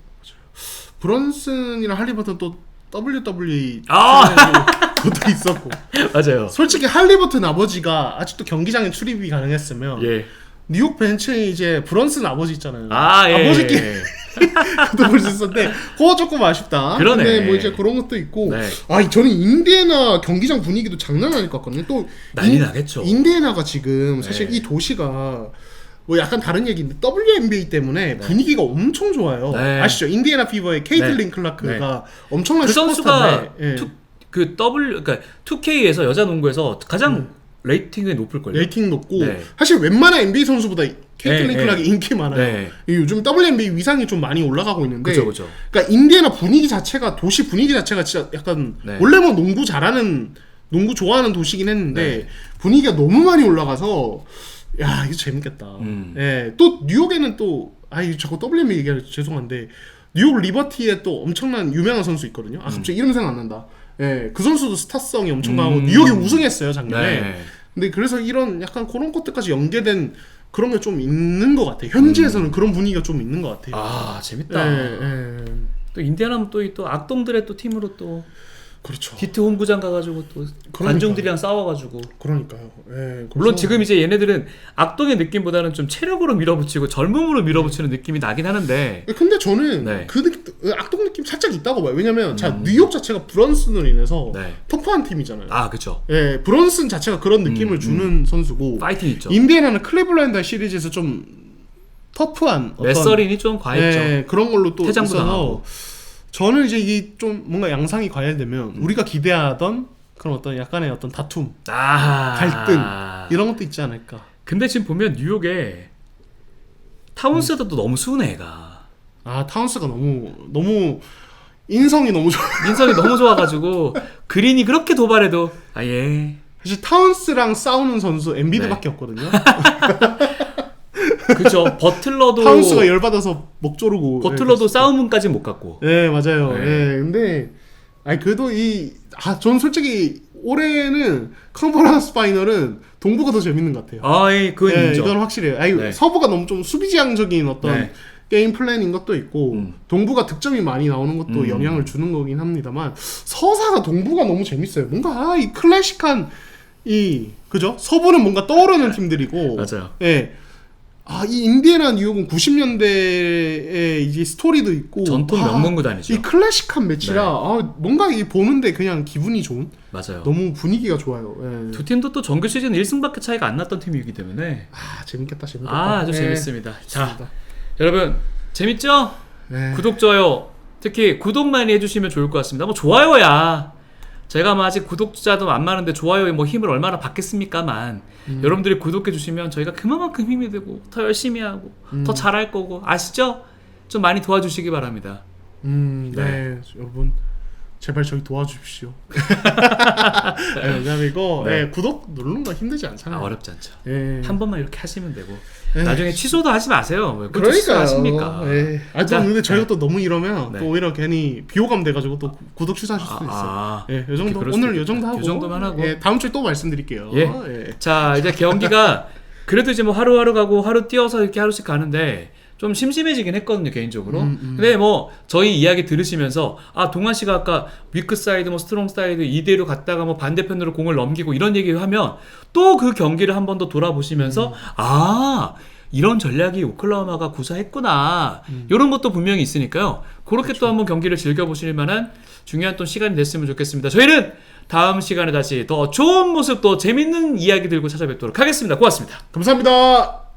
브런슨이랑 할리버튼 또 WWE 그것도 있었고. 맞아요. 솔직히 할리버튼 아버지가 아직도 경기장에 출입이 가능했으면 예. 뉴욕 벤치에 이제 브런슨 아버지 있잖아요. 예. 아버지끼리 그것도 볼 수 있었는데 그거 조금 아쉽다. 그러네. 근데 뭐 이제 그런 것도 있고. 네. 저는 인디애나 경기장 분위기도 장난 아닐 것 같거든요. 또 난리 나겠죠. 인디애나가 지금 사실 네. 이 도시가 뭐 약간 다른 얘기인데 WNBA 때문에 분위기가 엄청 좋아요. 네. 아시죠? 인디애나 피버의 케이틀린 네. 클라크가 엄청난 그 선수가 슈퍼스타인데 그러니까 2K에서 여자 농구에서 가장 레이팅이 높을걸요. 레이팅 높고 네. 사실 웬만한 NBA 선수보다 케이틀린 네, 클락이 인기 많아요. 네. 요즘 WNBA 위상이 좀 많이 올라가고 있는데 그죠. 그러니까 인디애나 분위기 자체가 도시 분위기 자체가 진짜 약간 네. 원래 뭐 농구 잘하는 농구 좋아하는 도시긴 했는데 네. 분위기가 너무 많이 올라가서 야 이거 재밌겠다. 예, 또 뉴욕에는 또 자꾸 WNBA 얘기하면 죄송한데 뉴욕 리버티에 또 엄청난 유명한 선수 있거든요. 갑자기 이름 생각 안 난다. 예, 그 선수도 스타성이 엄청 강하고 뉴욕이 우승했어요 작년에. 네. 근데 그래서 이런 약간 그런 것들까지 연계된 그런 게 좀 있는 것 같아요. 현지에서는 그런 분위기가 좀 있는 것 같아요. 재밌다. 예. 또 인디애나는 또 악동들의 또 팀으로 또 그렇죠. 디트 홈구장 가가지고 또 관중들이랑 싸워가지고. 그러니까요. 예. 물론 지금 이제 얘네들은 악동의 느낌보다는 좀 체력으로 밀어붙이고 젊음으로 밀어붙이는 느낌이 나긴 하는데. 근데 저는 네. 그 악동 느낌 살짝 있다고 봐요. 왜냐면 뉴욕 자체가 브런슨으로 인해서 네. 터프한 팀이잖아요. 그쵸. 예, 브런슨 자체가 그런 느낌을 주는 선수고. 파이팅 있죠. 인디애나는 클리블랜드 시리즈에서 좀 터프한 어떤 레서린이 좀 과했죠. 예, 그런 걸로 또 퇴장도 있어서 당하고. 저는 이제 이게 좀 뭔가 양상이 과열되면 우리가 기대하던 그런 어떤 약간의 어떤 다툼, 갈등 이런 것도 있지 않을까. 근데 지금 보면 뉴욕에 타운스도 또 너무 순해 애가. 타운스가 너무 인성이 너무 좋아. 인성이 너무 좋아가지고 그린이 그렇게 도발해도 예. 사실 타운스랑 싸우는 선수 엔비드밖에 없거든요. 그죠. 버틀러도 타운스가 열받아서 목 조르고. 버틀러도 싸움은까지 못 갔고. 네 맞아요. 네. 예, 근데 그래도 전 솔직히 올해는 컨퍼런스 파이널은 동부가 더 재밌는 것 같아요. 그건 인정. 이건 확실해요. 네. 서부가 너무 좀 수비지향적인 어떤 네. 게임 플랜인 것도 있고 동부가 득점이 많이 나오는 것도 영향을 주는 거긴 합니다만 서사가 동부가 너무 재밌어요. 뭔가 이 클래식한 그죠? 서부는 뭔가 떠오르는 팀들이고 맞아요. 예. 이 인디애나 뉴욕은 90년대의 이제 스토리도 있고 전통 명문구단이죠. 이 클래식한 매치라 네. 뭔가 이 보는데 그냥 기분이 좋은 맞아요. 너무 분위기가 좋아요. 예. 두 팀도 또 정규 시즌 1승밖에 차이가 안 났던 팀이기 때문에 재밌겠다. 아주 예. 재밌습니다. 자, 좋습니다. 여러분 재밌죠? 네. 구독, 좋아요 특히 구독 많이 해주시면 좋을 것 같습니다. 뭐 좋아요야 제가 뭐 아직 구독자도 안 많은데 좋아요에 뭐 힘을 얼마나 받겠습니까만 여러분들이 구독해 주시면 저희가 그만큼 힘이 되고 더 열심히 하고 더 잘할 거고 아시죠? 좀 많이 도와주시기 바랍니다. 네. 여러분 제발 저희 도와주십시오. 왜냐면 이거 구독 누르는 거 힘들지 않잖아요. 어렵지 않죠. 예. 한 번만 이렇게 하시면 되고 나중에 취소도 하지 마세요. 왜 그러니까요. 하십니까? 또 근데 저희가 또 너무 이러면 네. 또 오히려 괜히 비호감 돼가지고 또 구독 취소하실 수도 있어요. 요 정도 그럴 오늘 수도 요 정도 있겠다. 하고 요 정도만 하고. 다음 주에 또 말씀드릴게요. 예. 자 이제 경기가 그래도 이제 뭐 하루하루 가고 하루 뛰어서 이렇게 하루씩 가는데 좀 심심해지긴 했거든요 개인적으로. 근데 뭐 저희 이야기 들으시면서 동환 씨가 아까 위크 사이드 뭐 스트롱 사이드 이대로 갔다가 뭐 반대편으로 공을 넘기고 이런 얘기를 하면 또 그 경기를 한 번 더 돌아보시면서 이런 전략이 오클라호마가 구사했구나. 이런 것도 분명히 있으니까요. 그렇게 또 한번 경기를 즐겨보실 만한 중요한 또 시간이 됐으면 좋겠습니다. 저희는 다음 시간에 다시 더 좋은 모습, 또 재밌는 이야기 들고 찾아뵙도록 하겠습니다. 고맙습니다. 감사합니다.